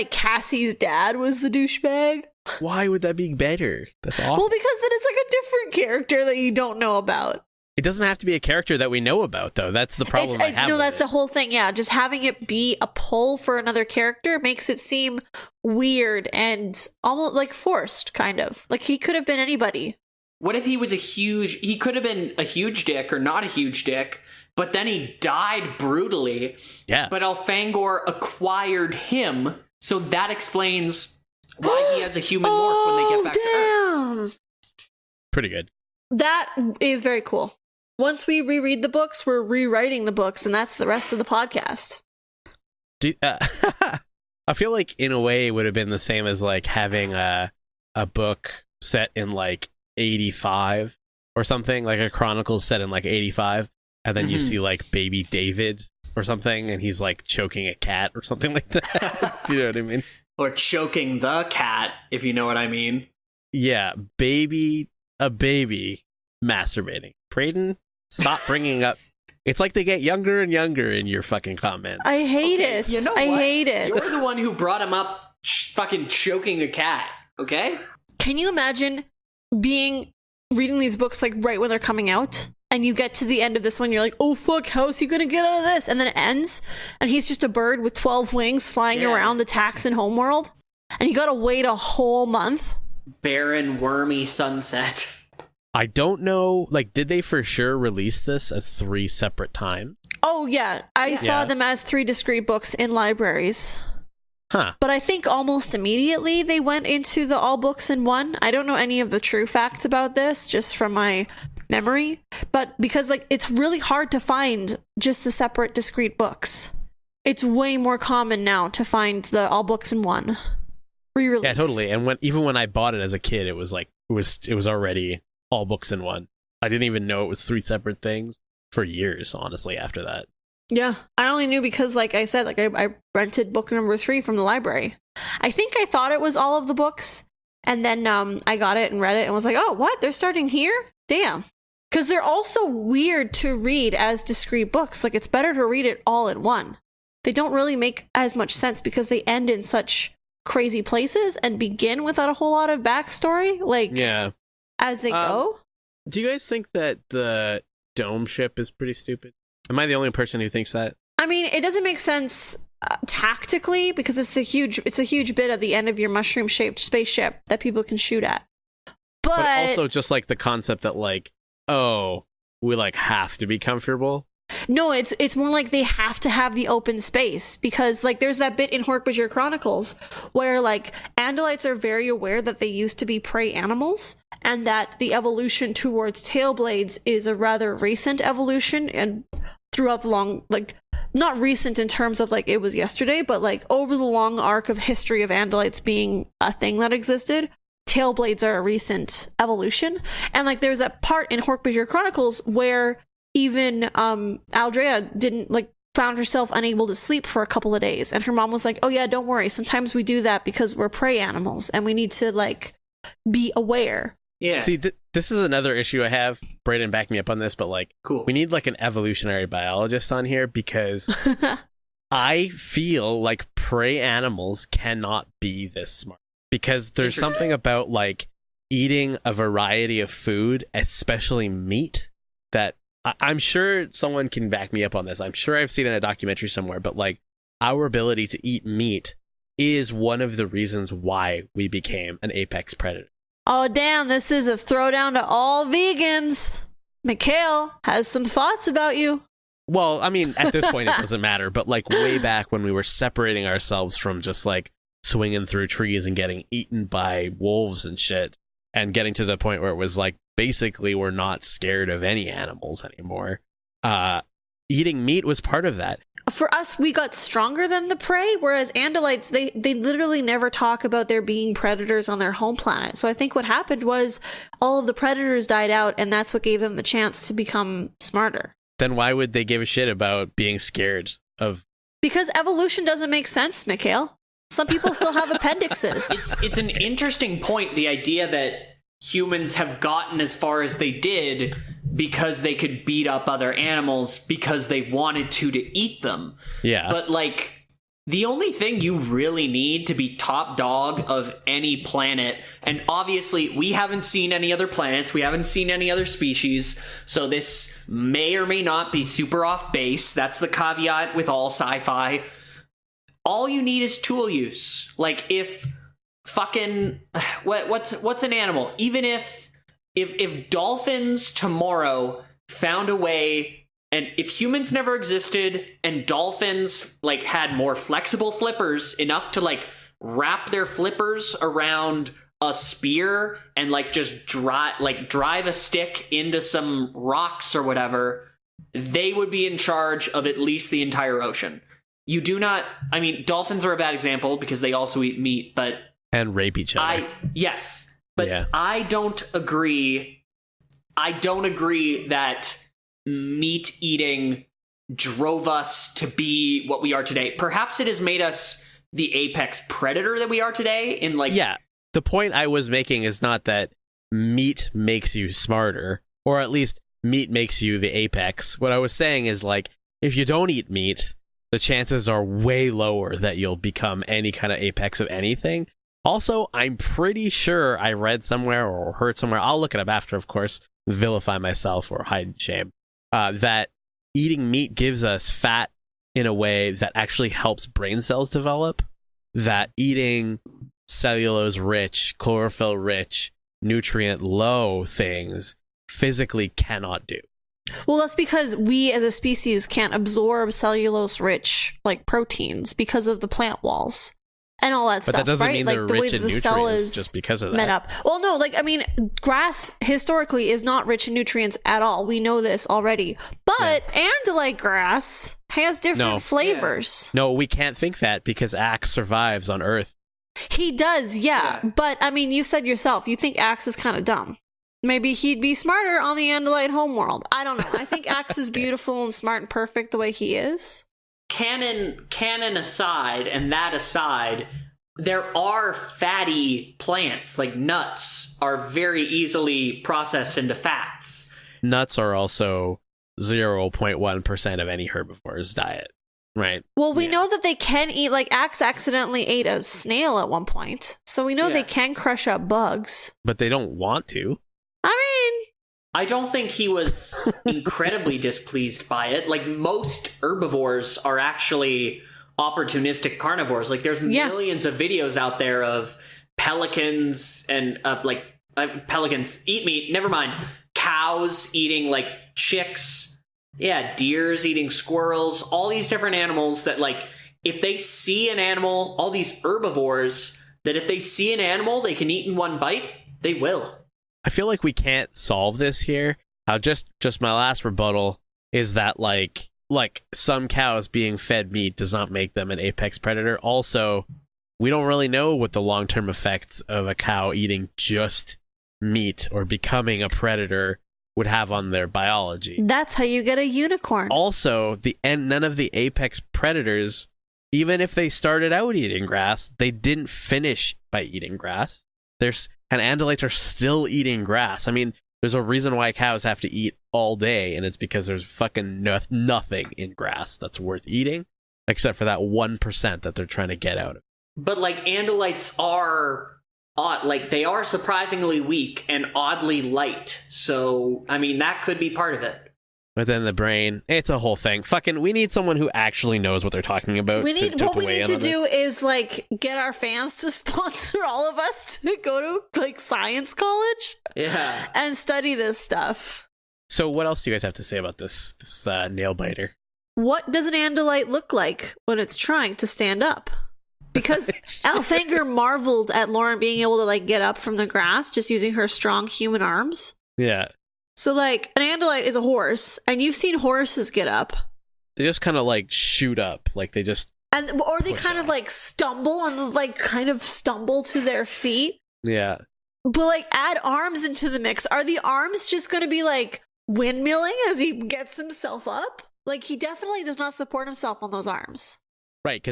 Cassie's dad was the douchebag. Why would that be better? That's awful. Well, because then it's like a different character that you don't know about. It doesn't have to be a character that we know about, though. That's the problem I have. No, that's the whole thing. Yeah, just having it be a pull for another character makes it seem weird and almost like forced, kind of. Like he could have been anybody. What if he could have been a huge dick or not a huge dick, but then he died brutally. Yeah. But Elfangor acquired him, so that explains why he has a human morph when they get back to Earth. Pretty good. That is very cool. Once we reread the books, we're rewriting the books, and that's the rest of the podcast. I feel like in a way it would have been the same as like having a book set in like 85 or something, like a Chronicles set in like 85, and then you see like baby David or something, and he's like choking a cat or something like that. Do you know what I mean? Or choking the cat, if you know what I mean. Yeah, a baby masturbating. Braden, stop bringing up. It's like they get younger and younger in your fucking comment. I hate it. You know I what? hate it. You're the one who brought him up fucking choking a cat, okay? Can you imagine reading these books like right when they're coming out? And you get to the end of this one, you're like, oh fuck, how is he gonna get out of this? And then it ends, and he's just a bird with 12 wings flying around the Taxxon homeworld. And you gotta wait a whole month. Barren, wormy sunset. I don't know, like, did they for sure release this as 3 separate times? Oh, yeah. I saw them as 3 discrete books in libraries. Huh. But I think almost immediately they went into the all books in one. I don't know any of the true facts about this, just from my memory. But because, like, it's really hard to find just the separate discrete books. It's way more common now to find the all books in one re-release. Yeah, totally. And even when I bought it as a kid, it was like, it was already all books in one. I didn't even know it was 3 separate things for years, honestly, after that. Yeah, I only knew because, like I said, like I rented book number 3 from the library. I think I thought it was all of the books, and then I got it and read it and was like, oh, what? They're starting here? Damn. Because they're also weird to read as discrete books. Like, it's better to read it all in one. They don't really make as much sense because they end in such crazy places and begin without a whole lot of backstory. Like, yeah. As they go. Do you guys think that the dome ship is pretty stupid? Am I the only person who thinks that? I mean, it doesn't make sense tactically because it's a huge bit at the end of your mushroom-shaped spaceship that people can shoot at. But also just like the concept that like, oh, we like have to be comfortable. No, it's more like they have to have the open space because like there's that bit in Dork-Bajir Chronicles where like Andalites are very aware that they used to be prey animals and that the evolution towards tail blades is a rather recent evolution and throughout the long, like not recent in terms of like it was yesterday, but like over the long arc of history of Andalites being a thing that existed, tail blades are a recent evolution. And like there's that part in Dork-Bajir Chronicles where even Aldrea didn't like found herself unable to sleep for a couple of days, and her mom was like, oh yeah, don't worry, sometimes we do that because we're prey animals and we need to like be aware. Yeah. See, this is another issue I have. Brayden, back me up on this, but like, cool. We need like an evolutionary biologist on here because I feel like prey animals cannot be this smart because there's something about like eating a variety of food, especially meat, that I'm sure someone can back me up on this. I'm sure I've seen it in a documentary somewhere, but like our ability to eat meat is one of the reasons why we became an apex predator. Oh, damn, this is a throwdown to all vegans. Mikhail has some thoughts about you. Well, I mean, at this point, it doesn't matter, but like way back when we were separating ourselves from just like swinging through trees and getting eaten by wolves and shit, and getting to the point where it was like, basically we're not scared of any animals anymore. Eating meat was part of that. For us, we got stronger than the prey, whereas Andalites, they literally never talk about there being predators on their home planet. So I think what happened was all of the predators died out, and that's what gave them the chance to become smarter. Then why would they give a shit about being scared of... Because evolution doesn't make sense, Mikhail. Some people still have appendixes. It's an interesting point, the idea that humans have gotten as far as they did because they could beat up other animals because they wanted to eat them. Yeah. But like the only thing you really need to be top dog of any planet, and obviously we haven't seen any other planets, we haven't seen any other species, so this may or may not be super off base. That's the caveat with all sci-fi. All you need is tool use. Like if fucking what's an animal? Even if dolphins tomorrow found a way, and if humans never existed and dolphins like had more flexible flippers enough to like wrap their flippers around a spear and like just drive a stick into some rocks or whatever, they would be in charge of at least the entire ocean. you do not. I mean, dolphins are a bad example because they also eat meat, but and rape each other. Yes, but Yeah. I don't agree. I don't agree that meat eating drove us to be what we are today. Perhaps it has made us the apex predator that we are today. In like, Yeah, the point I was making is not that meat makes you smarter, or at least meat makes you the apex. What I was saying is, like, if you don't eat meat, the chances are way lower that you'll become any kind of apex of anything. Also, I'm pretty sure I read somewhere or heard somewhere, I'll look it up after, of course, vilify myself or hide in shame, that eating meat gives us fat in a way that actually helps brain cells develop, that eating cellulose-rich, chlorophyll-rich, nutrient-low things physically cannot do. Well, that's because we as a species can't absorb cellulose-rich like proteins because of the plant walls and all that But stuff. that doesn't right? mean like they're the way rich that in the cell nutrients is just because of met that. up. Well, no, like I mean, grass historically is not rich in nutrients at all. We know this already. But Andalite grass has different flavors. No, we can't think that because Axe survives on Earth. He does, yeah. But I mean, you said yourself, you think Axe is kind of dumb. Maybe he'd be smarter on the Andalite homeworld. I don't know. I think Axe is beautiful and smart and perfect the way he is. Canon aside, and that aside, there are fatty plants, like nuts, are very easily processed into fats. Nuts are also 0.1% of any herbivore's diet, right? Well, we know that they can eat, like Axe accidentally ate a snail at one point. So we know they can crush up bugs. But they don't want to. I mean, I don't think he was incredibly displeased by it. Like, most herbivores are actually opportunistic carnivores. Like, there's millions of videos out there of pelicans and pelicans eat meat. Never mind. Cows eating like chicks. Yeah, deers eating squirrels. All these different animals that, like, if they see an animal, all these herbivores that if they see an animal they can eat in one bite, they will. I feel like we can't solve this here. Just my last rebuttal is that like some cows being fed meat does not make them an apex predator. Also, we don't really know what the long-term effects of a cow eating just meat or becoming a predator would have on their biology. That's how you get a unicorn. Also, none of the apex predators, even if they started out eating grass, they didn't finish by eating grass. And Andalites are still eating grass. I mean, there's a reason why cows have to eat all day, and it's because there's fucking nothing in grass that's worth eating, except for that 1% that they're trying to get out of. But, like, Andalites are odd. Like, they are surprisingly weak and oddly light. So, I mean, that could be part of it. But then the brain, it's a whole thing. Fucking, we need someone who actually knows what they're talking about. What we need to do this. is like get our fans to sponsor all of us to go to like science college, and study this stuff. So, what else do you guys have to say about this nail biter? What does an Andalite look like when it's trying to stand up? Because Elfangor marveled at Loren being able to like get up from the grass just using her strong human arms. Yeah. So, like, an Andalite is a horse, and you've seen horses get up. They just kind of, like, shoot up. Like, they just... Or they kind of, like, stumble and, like, kind of stumble to their feet. Yeah. But, like, add arms into the mix. Are the arms just going to be, like, windmilling as he gets himself up? Like, he definitely does not support himself on those arms. Right,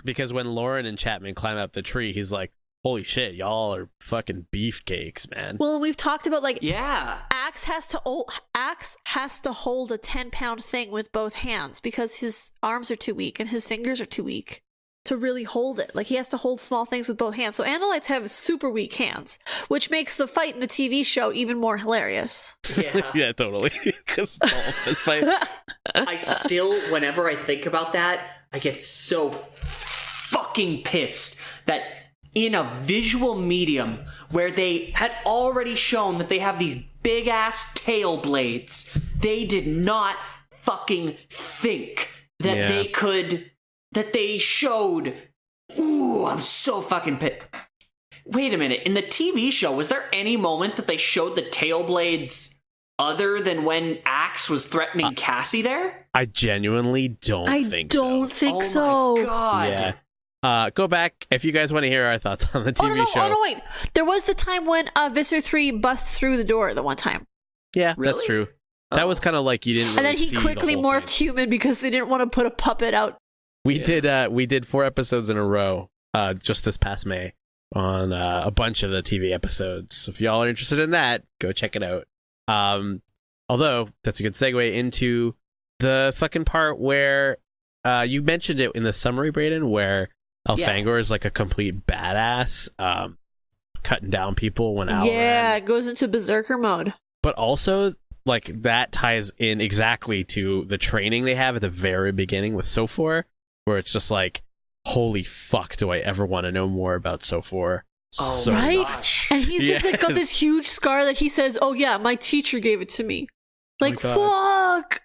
because when Loren and Chapman climb up the tree, he's like, holy shit, y'all are fucking beefcakes, man. Well, we've talked about, like, Axe has to hold a 10-pound thing with both hands because his arms are too weak and his fingers are too weak to really hold it. Like, he has to hold small things with both hands. So Andalites have super weak hands, which makes the fight in the TV show even more hilarious. Yeah, yeah, totally. Because I still, whenever I think about that, I get so fucking pissed that in a visual medium where they had already shown that they have these big ass tail blades, they did not fucking think that they showed. Ooh, I'm so fucking pissed. Wait a minute, in the TV show, was there any moment that they showed the tail blades other than when Axe Dax was threatening Cassie there? I genuinely don't think so. I don't think so. Oh my god. Yeah. Go back if you guys want to hear our thoughts on the TV show. Oh, no, wait. There was the time when Visser 3 busts through the door the one time. Yeah, Really? that's true. That was kind of like you didn't really And then he see quickly the whole morphed thing. human because they didn't want to put a puppet out. We did 4 episodes in a row just this past May on a bunch of the TV episodes. So if y'all are interested in that, go check it out. Although that's a good segue into the fucking part where you mentioned it in the summary, Brayden, where Elfangor is like a complete badass, cutting down people when Al It goes into berserker mode. But also, like, that ties in exactly to the training they have at the very beginning with Sophor, where it's just like, holy fuck, do I ever want to know more about Sophor? Oh, So right? gosh. And he's just like got this huge scar that he says, "Oh yeah, my teacher gave it to me." Like, fuck,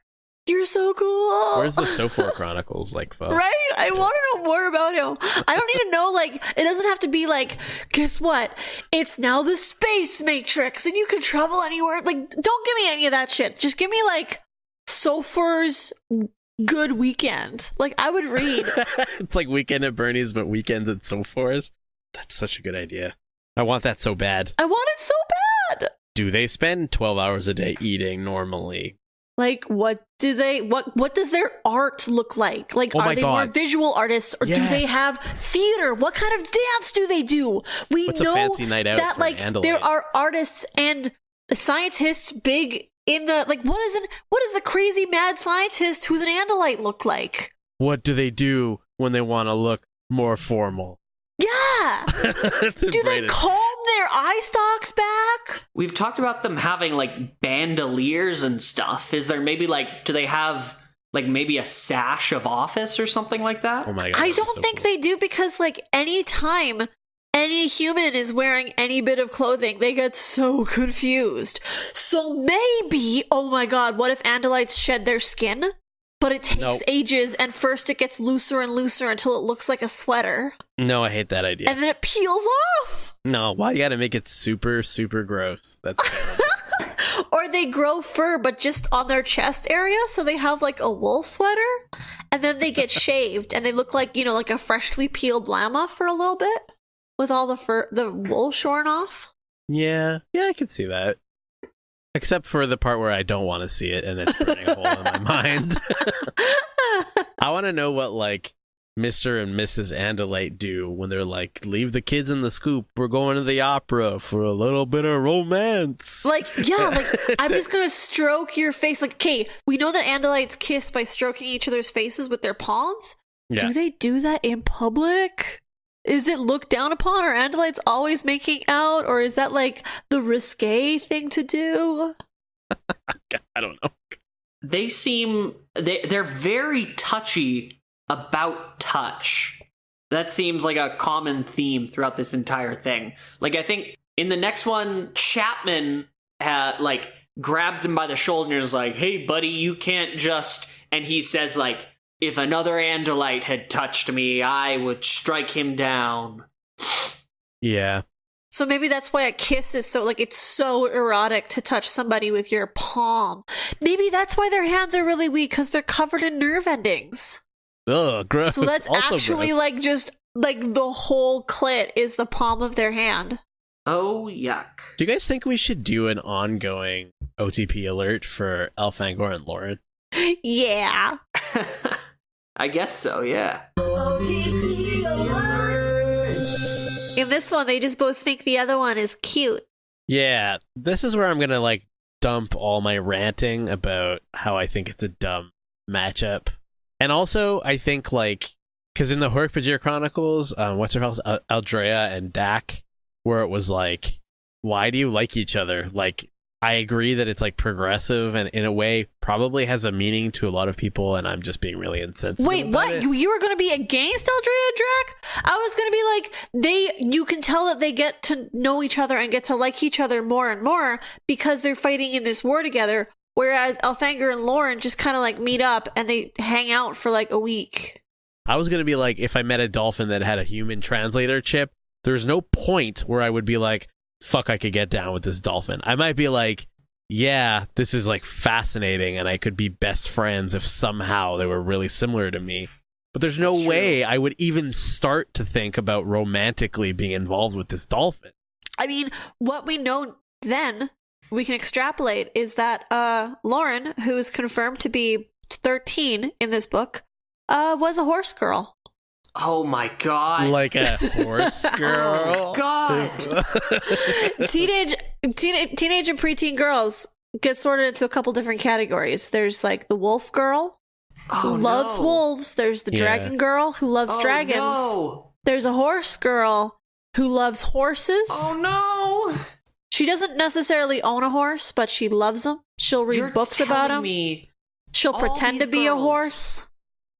you're so cool. Where's the Sophor Chronicles? Like, fuck. Right? I want to know more about him. I don't need to know, like, it doesn't have to be like, guess what? It's now the space matrix and you can travel anywhere. Like, don't give me any of that shit. Just give me, like, Sophor's good weekend. Like, I would read. It's like Weekend at Bernie's, but Weekends at Sophor's. That's such a good idea. I want that so bad. I want it so bad. Do they spend 12 hours a day eating normally? Like, what does their art look like? Like, Oh are my they God. more visual artists, or do they Yes. have theater? What kind of dance do they do? We What's a know fancy night out that, for like, an Andalite? there are artists and scientists big in the, like, what does a crazy mad scientist who's an Andalite look like? What do they do when they want to look more formal? Yeah. Do they comb their eye stalks back? We've talked about them having like bandoliers and stuff. Is there maybe like, do they have like maybe a sash of office or something like that? Oh my god! I don't think they do, because like any time any human is wearing any bit of clothing, they get so confused. So maybe, oh my god, what if Andalites shed their skin? But it takes ages, and first it gets looser and looser until it looks like a sweater. No, I hate that idea. And then it peels off. No, why you gotta make it super, super gross? That's terrible. Or they grow fur, but just on their chest area, so they have like a wool sweater, and then they get shaved, and they look like, you know, like a freshly peeled llama for a little bit, with all the fur, the wool shorn off. Yeah, I can see that. Except for the part where I don't want to see it, and it's burning a hole in my mind. I want to know what, like, Mr. and Mrs. Andalite do when they're like, leave the kids in the scoop, we're going to the opera for a little bit of romance. Like, yeah, like, I'm just gonna stroke your face. Like, okay, we know that Andalites kiss by stroking each other's faces with their palms. Yeah. Do they do that in public? Is it looked down upon? Are Andalites always making out? Or is that like the risque thing to do? I don't know. They seem they're very touchy about touch. That seems like a common theme throughout this entire thing. Like, I think in the next one, Chapman like grabs him by the shoulder and is like, "Hey, buddy, you can't just," and he says like, "If another Andalite had touched me, I would strike him down." Yeah. So maybe that's why a kiss is so, like, it's so erotic to touch somebody with your palm. Maybe that's why their hands are really weak, because they're covered in nerve endings. Ugh, gross. So that's Also actually gross. like just like the whole clit is the palm of their hand. Oh, yuck. Do you guys think we should do an ongoing OTP alert for Elfangor and Loren? Yeah. I guess so, yeah. In this one, they just both think the other one is cute. Yeah, this is where I'm gonna like dump all my ranting about how I think it's a dumb matchup. And also, I think, like, because in the Dork-Bajir Chronicles, what's her house, Aldrea and Dak, where it was like, why do you like each other? Like, I agree that it's like progressive and in a way probably has a meaning to a lot of people, and I'm just being really insensitive. Wait, about what? it. You were going to be against Eldrea and Drac? I was going to be like, you can tell that they get to know each other and get to like each other more and more because they're fighting in this war together. Whereas Elfangor and Loren just kind of like meet up and they hang out for like a week. I was gonna be like, if I met a dolphin that had a human translator chip, there's no point where I would be like, fuck, I could get down with this dolphin. I might be like, yeah, this is like fascinating and I could be best friends if somehow they were really similar to me. But there's no way I would even start to think about romantically being involved with this dolphin. I mean, what we know then, we can extrapolate, is that Loren, who is confirmed to be 13 in this book, was a horse girl. Oh my god. Like a horse girl? Oh god. Teenage and preteen girls get sorted into a couple different categories. There's like the wolf girl who loves wolves. There's the dragon girl who loves dragons. No. There's a horse girl who loves horses. Oh no. She doesn't necessarily own a horse, but she loves them. She'll read books about them. She'll pretend to be a horse.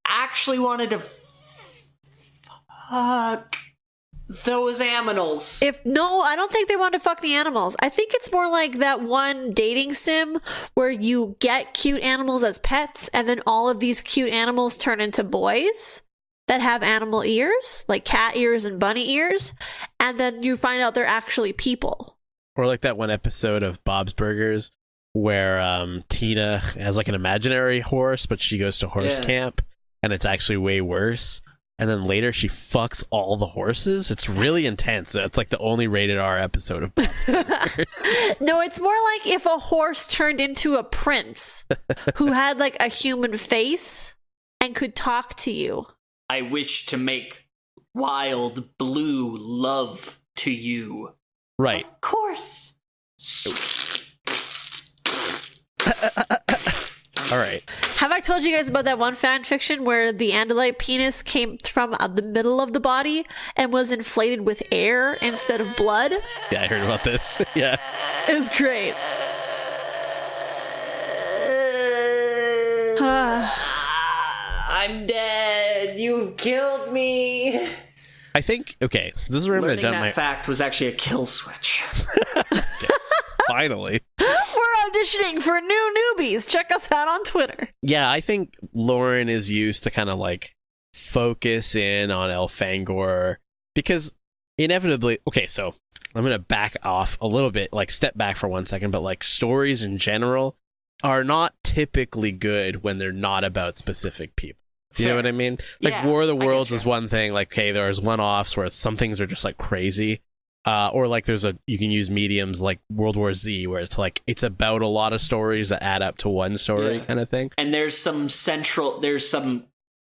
Actually wanted to fuck those animals. I don't think they want to fuck the animals. I think it's more like that one dating sim where you get cute animals as pets, and then all of these cute animals turn into boys that have animal ears, like cat ears and bunny ears, and then you find out they're actually people. Or like that one episode of Bob's Burgers where Tina has like an imaginary horse, but she goes to horse camp, and it's actually way worse. And then later she fucks all the horses. It's really intense. It's like the only rated R episode of Bob's Burgers. No, it's more like if a horse turned into a prince who had like a human face and could talk to you. I wish to make wild blue love to you. Right. Of course. All right. Have I told you guys about that one fan fiction where the Andalite penis came from the middle of the body and was inflated with air instead of blood? Yeah, I heard about this. Yeah. It was great. I'm dead. You've killed me. I think, okay, this is where I'm going to dump my... fact was actually a kill switch. Okay. Finally. We're auditioning for new newbies. Check us out on Twitter. Yeah, I think Loren is used to kind of like focus in on Elfangor because inevitably, okay, so I'm going to back off a little bit, like step back for 1 second, but like stories in general are not typically good when they're not about specific people. Do you know what I mean? Like War of the Worlds is one thing, like, okay, there's one-offs where some things are just like crazy. Or like you can use mediums like World War Z where it's like it's about a lot of stories that add up to one story kind of thing. And there's some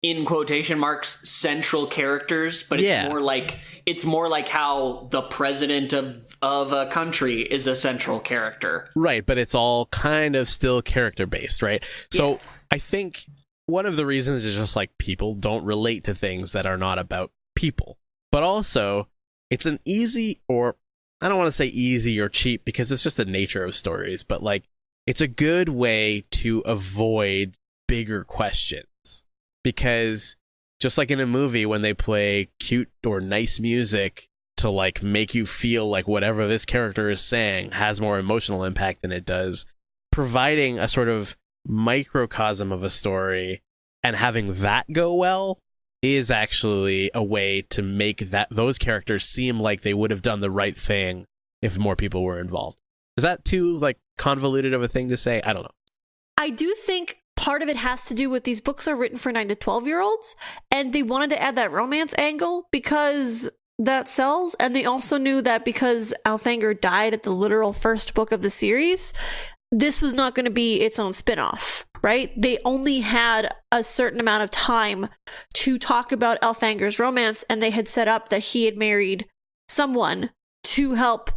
in quotation marks central characters, but it's more like how the president of a country is a central character. Right, but it's all kind of still character based, right? So I think one of the reasons is just like people don't relate to things that are not about people. But also it's an easy, or I don't want to say easy or cheap because it's just the nature of stories, but like it's a good way to avoid bigger questions because just like in a movie when they play cute or nice music to like make you feel like whatever this character is saying has more emotional impact than it does providing a sort of microcosm of a story and having that go well is actually a way to make those characters seem like they would have done the right thing if more people were involved. Is that too like convoluted of a thing to say? I don't know. I do think part of it has to do with these books are written for 9 to 12-year-olds, and they wanted to add that romance angle because that sells, and they also knew that because Elfangor died at the literal first book of the series, this was not going to be its own spin-off, right? They only had a certain amount of time to talk about Elfangor's romance, and they had set up that he had married someone to help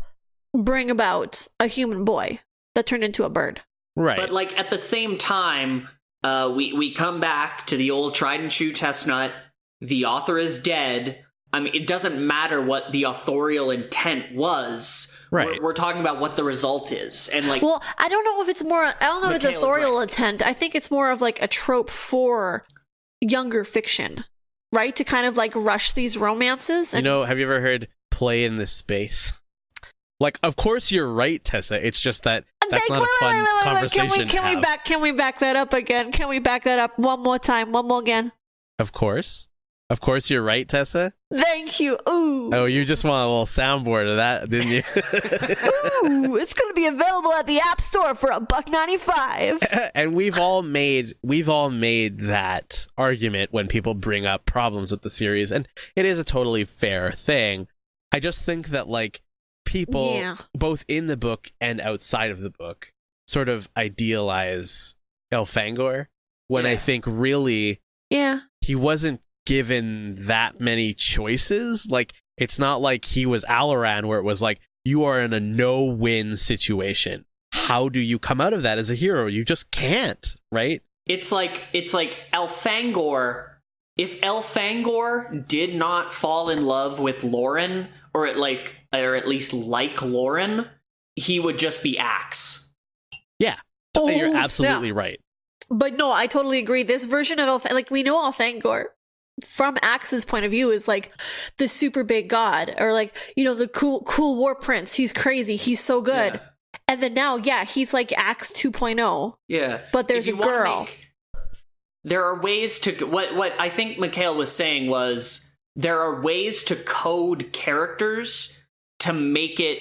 bring about a human boy that turned into a bird. Right. But like at the same time, we come back to the old tried and true chestnut. The author is dead. I mean, it doesn't matter what the authorial intent was. Right. We're talking about what the result is. And like, well, I don't know if it's more, I don't know if it's authorial intent. I think it's more of like a trope for younger fiction, right? To kind of like rush these romances. And, have you ever heard play in this space? Like, of course you're right, Tessa. It's just that that's not a fun conversation. Can we back that up again? Can we back that up one more time? One more again? Of course. Of course you're right, Tessa. Thank you. Ooh. Oh, you just want a little soundboard of that, didn't you? Ooh, it's going to be available at the App Store for $1.95. And we've all made that argument when people bring up problems with the series, and it is a totally fair thing. I just think that like people both in the book and outside of the book sort of idealize Elfangor when I think really he wasn't given that many choices. Like, it's not like he was Alaran where it was like, you are in a no-win situation. How do you come out of that as a hero? You just can't, right? It's like Elfangor. If Elfangor did not fall in love with Loren, or at least like Loren, he would just be Axe. Yeah, you're absolutely right. But no, I totally agree. This version of like, we know Elfangor from Axe's point of view is like the super big god, or like, you know, the cool war prince. He's crazy. He's so good. Yeah. And then now, he's like Axe 2.0. Yeah. But there's a girl. There are ways to... What I think Mikhail was saying was, there are ways to code characters to make it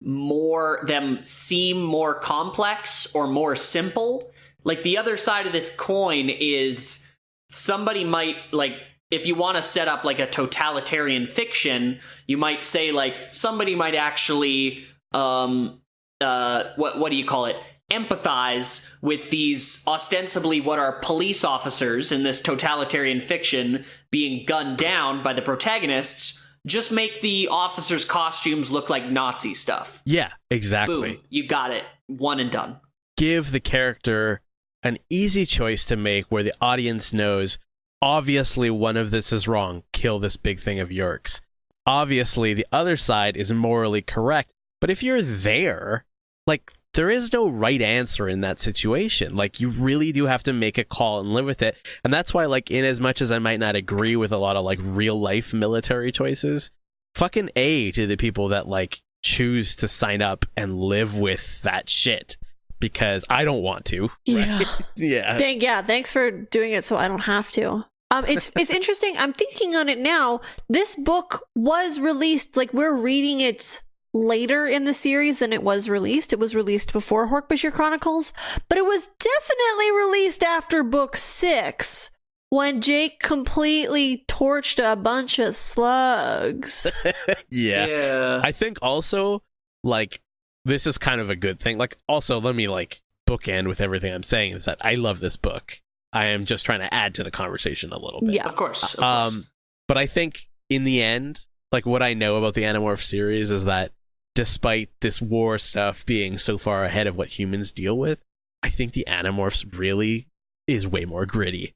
them seem more complex or more simple. Like, the other side of this coin is somebody might, like, if you want to set up like a totalitarian fiction, you might say like somebody might actually what do you call it? Empathize with these ostensibly what are police officers in this totalitarian fiction being gunned down by the protagonists. Just make the officers' costumes look like Nazi stuff. Yeah, exactly. Boom, you got it. One and done. Give the character an easy choice to make where the audience knows, obviously one of this is wrong. Kill this big thing of Yorks. Obviously the other side is morally correct. But if you're there, like, there is no right answer in that situation. Like, you really do have to make a call and live with it. And that's why, like, in as much as I might not agree with a lot of like real life military choices, fucking A to the people that like choose to sign up and live with that shit. Because I don't want to. Yeah. Right? Yeah. Dang, yeah. Thanks for doing it so I don't have to. It's interesting. I'm thinking on it now. This book was released, like, we're reading it later in the series than it was released. It was released before Dork-Bajir Chronicles, but it was definitely released after book 6, when Jake completely torched a bunch of slugs. Yeah. I think also, like, this is kind of a good thing. Like, also, let me, like, bookend with everything I'm saying is that I love this book. I am just trying to add to the conversation a little bit. Yeah, of course. But I think in the end, like, what I know about the Animorphs series is that despite this war stuff being so far ahead of what humans deal with, I think the Animorphs really is way more gritty.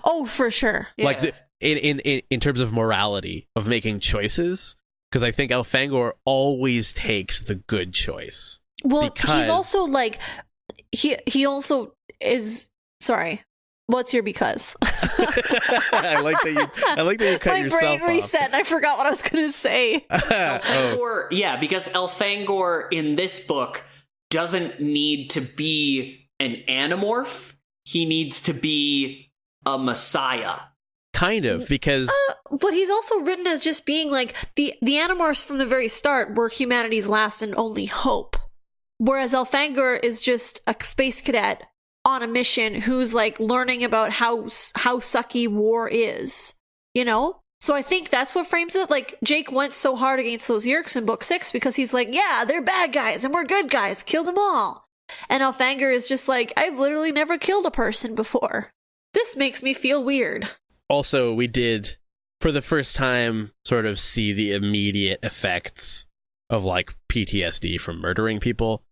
Oh, for sure. Yeah. Like, in terms of morality, of making choices. Because I think Elfangor always takes the good choice. Well, he's also like, he also is, sorry, what's your because? I like that you cut yourself off. My brain reset and I forgot what I was going to say. Elfangor, yeah, because Elfangor in this book doesn't need to be an Animorph. He needs to be a messiah. Kind of, because... but he's also written as just being like, the Animorphs from the very start were humanity's last and only hope. Whereas Elfangor is just a space cadet on a mission who's like learning about how sucky war is, you know? So I think that's what frames it. Like, Jake went so hard against those Yeerks in book 6 because he's like, yeah, they're bad guys and we're good guys, kill them all. And Elfangor is just like, I've literally never killed a person before. This makes me feel weird. Also, we did, for the first time, sort of see the immediate effects of, like, PTSD from murdering people,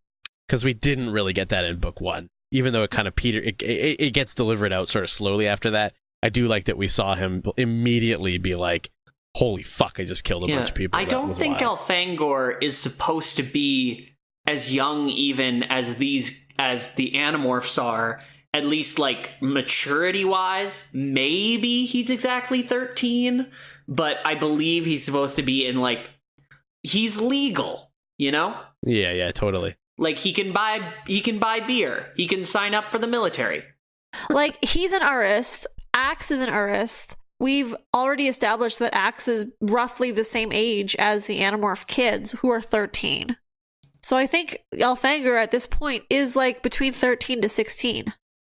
because we didn't really get that in book 1. Even though it kind of it gets delivered out sort of slowly after that. I do like that we saw him immediately be like, holy fuck, I just killed a bunch of people. I don't think Elfangor is supposed to be as young even as the Animorphs are. At least, like, maturity-wise, maybe he's exactly 13, but I believe he's supposed to be in, like, he's legal, you know? Yeah, totally. Like, he can buy beer. He can sign up for the military. Like, he's an artist. Axe is an artist. we've already established that Axe is roughly the same age as the Animorph kids, who are 13. So I think Elfangor at this point is like between 13 to 16,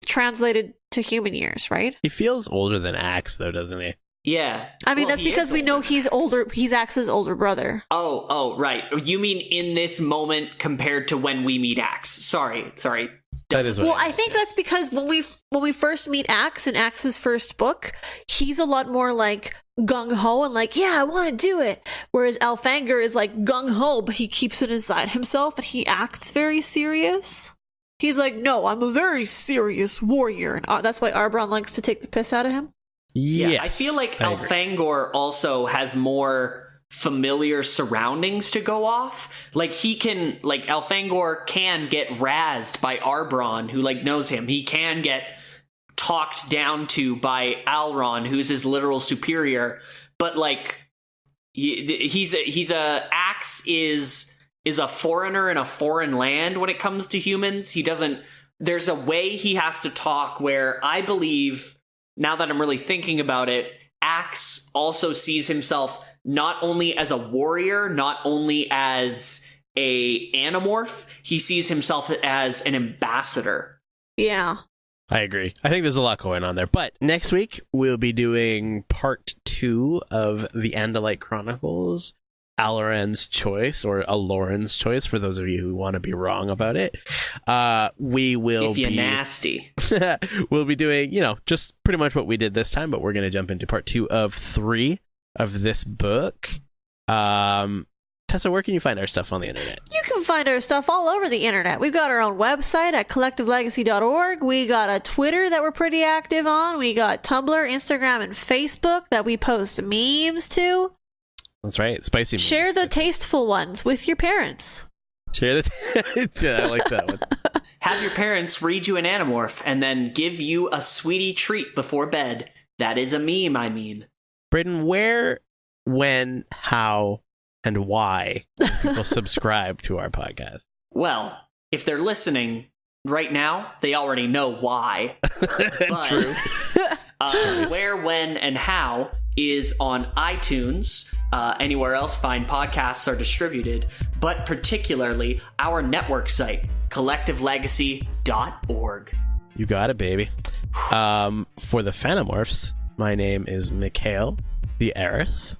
translated to human years, right? He feels older than Axe, though, doesn't he? Yeah. I mean, that's because we know he's older. He's Axe's older brother. Oh, right. You mean in this moment compared to when we meet Axe? Sorry. That is well, I think that's because when we first meet Axe in Axe's first book, he's a lot more like gung-ho and like, yeah, I want to do it. Whereas Elfangor is like gung-ho, but he keeps it inside himself and he acts very serious. He's like, no, I'm a very serious warrior. And that's why Arbron likes to take the piss out of him. Yes, yeah, I feel like Elfangor also has more familiar surroundings to go off. Like Elfangor can get razzed by Arbron, who like knows him. He can get talked down to by Alron, who's his literal superior. But like Axe is a foreigner in a foreign land when it comes to humans. There's a way he has to talk where I believe, now that I'm really thinking about it, Axe also sees himself not only as a warrior, not only as a Animorph, he sees himself as an ambassador. Yeah. I agree. I think there's a lot going on there. But next week, we'll be doing part 2 of the Andalite Chronicles, Aloran's Choice, or a Loren's Choice, for those of you who want to be wrong about it. We will be... If you're nasty. We'll be doing, just pretty much what we did this time, but we're going to jump into part 2 of 3 of this book. Tessa, where can you find our stuff on the internet? You can find our stuff all over the internet. We've got our own website at collectivelegacy.org. We got a Twitter that we're pretty active on. We got Tumblr, Instagram, and Facebook that we post memes to. That's right. Spicy memes. Share the tasteful ones with your parents. Yeah, I like that one. Have your parents read you an Animorph and then give you a sweetie treat before bed. That is a meme, I mean. Brayden, where, when, how, and why can people subscribe to our podcast? Well, if they're listening right now, they already know why. But, True. Where, when, and how is on iTunes. Anywhere else fine podcasts are distributed, but particularly our network site, collectivelegacy.org. You got it, baby. For the Phantomorphs, my name is Mikhail, the Aerith.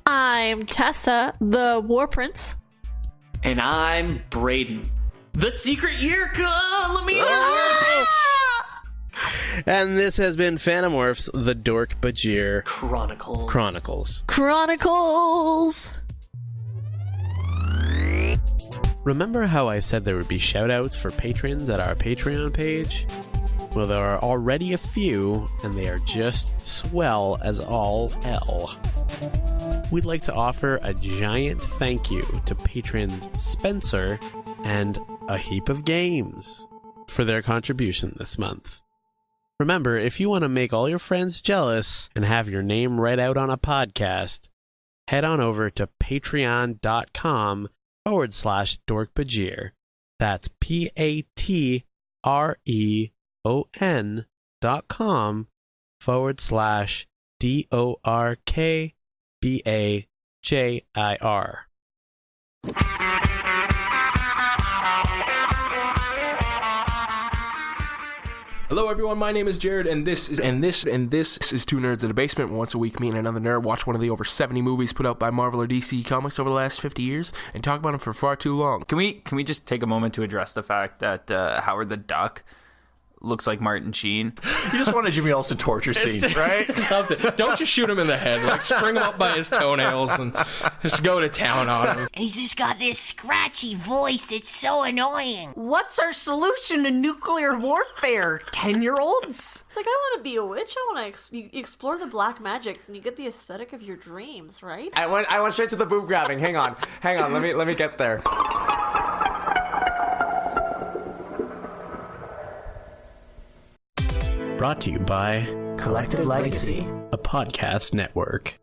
I'm Tessa, the War Prince. And I'm Brayden, the Secret Yirka. Let me And this has been Phantomorphs, the Dork-Bajir Chronicles. Remember how I said there would be shoutouts for patrons at our Patreon page? Well, there are already a few, and they are just swell as all hell. We'd like to offer a giant thank you to patrons Spencer and A Heap of Games for their contribution this month. Remember, if you want to make all your friends jealous and have your name read out on a podcast, head on over to patreon.com/Dork-Bajir. That's patreon.com/DORKBAJIR. Hello everyone, my name is Jared, and this is Two Nerds in a Basement. Once a week, me and another nerd watch one of the over 70 movies put out by Marvel or DC Comics over the last 50 years and talk about them for far too long. Can we just take a moment to address the fact that Howard the Duck looks like Martin Sheen? You just want a Jimmy Olsen torture scene, right? Something. Don't just shoot him in the head. Like, string him up by his toenails and just go to town on him. He's just got this scratchy voice. It's so annoying. What's our solution to nuclear warfare, 10-year-olds? It's like, I want to be a witch. I want to explore the black magics, and you get the aesthetic of your dreams, right? I went straight to the boob grabbing. Hang on. Let me get there. Brought to you by Collective Legacy, a podcast network.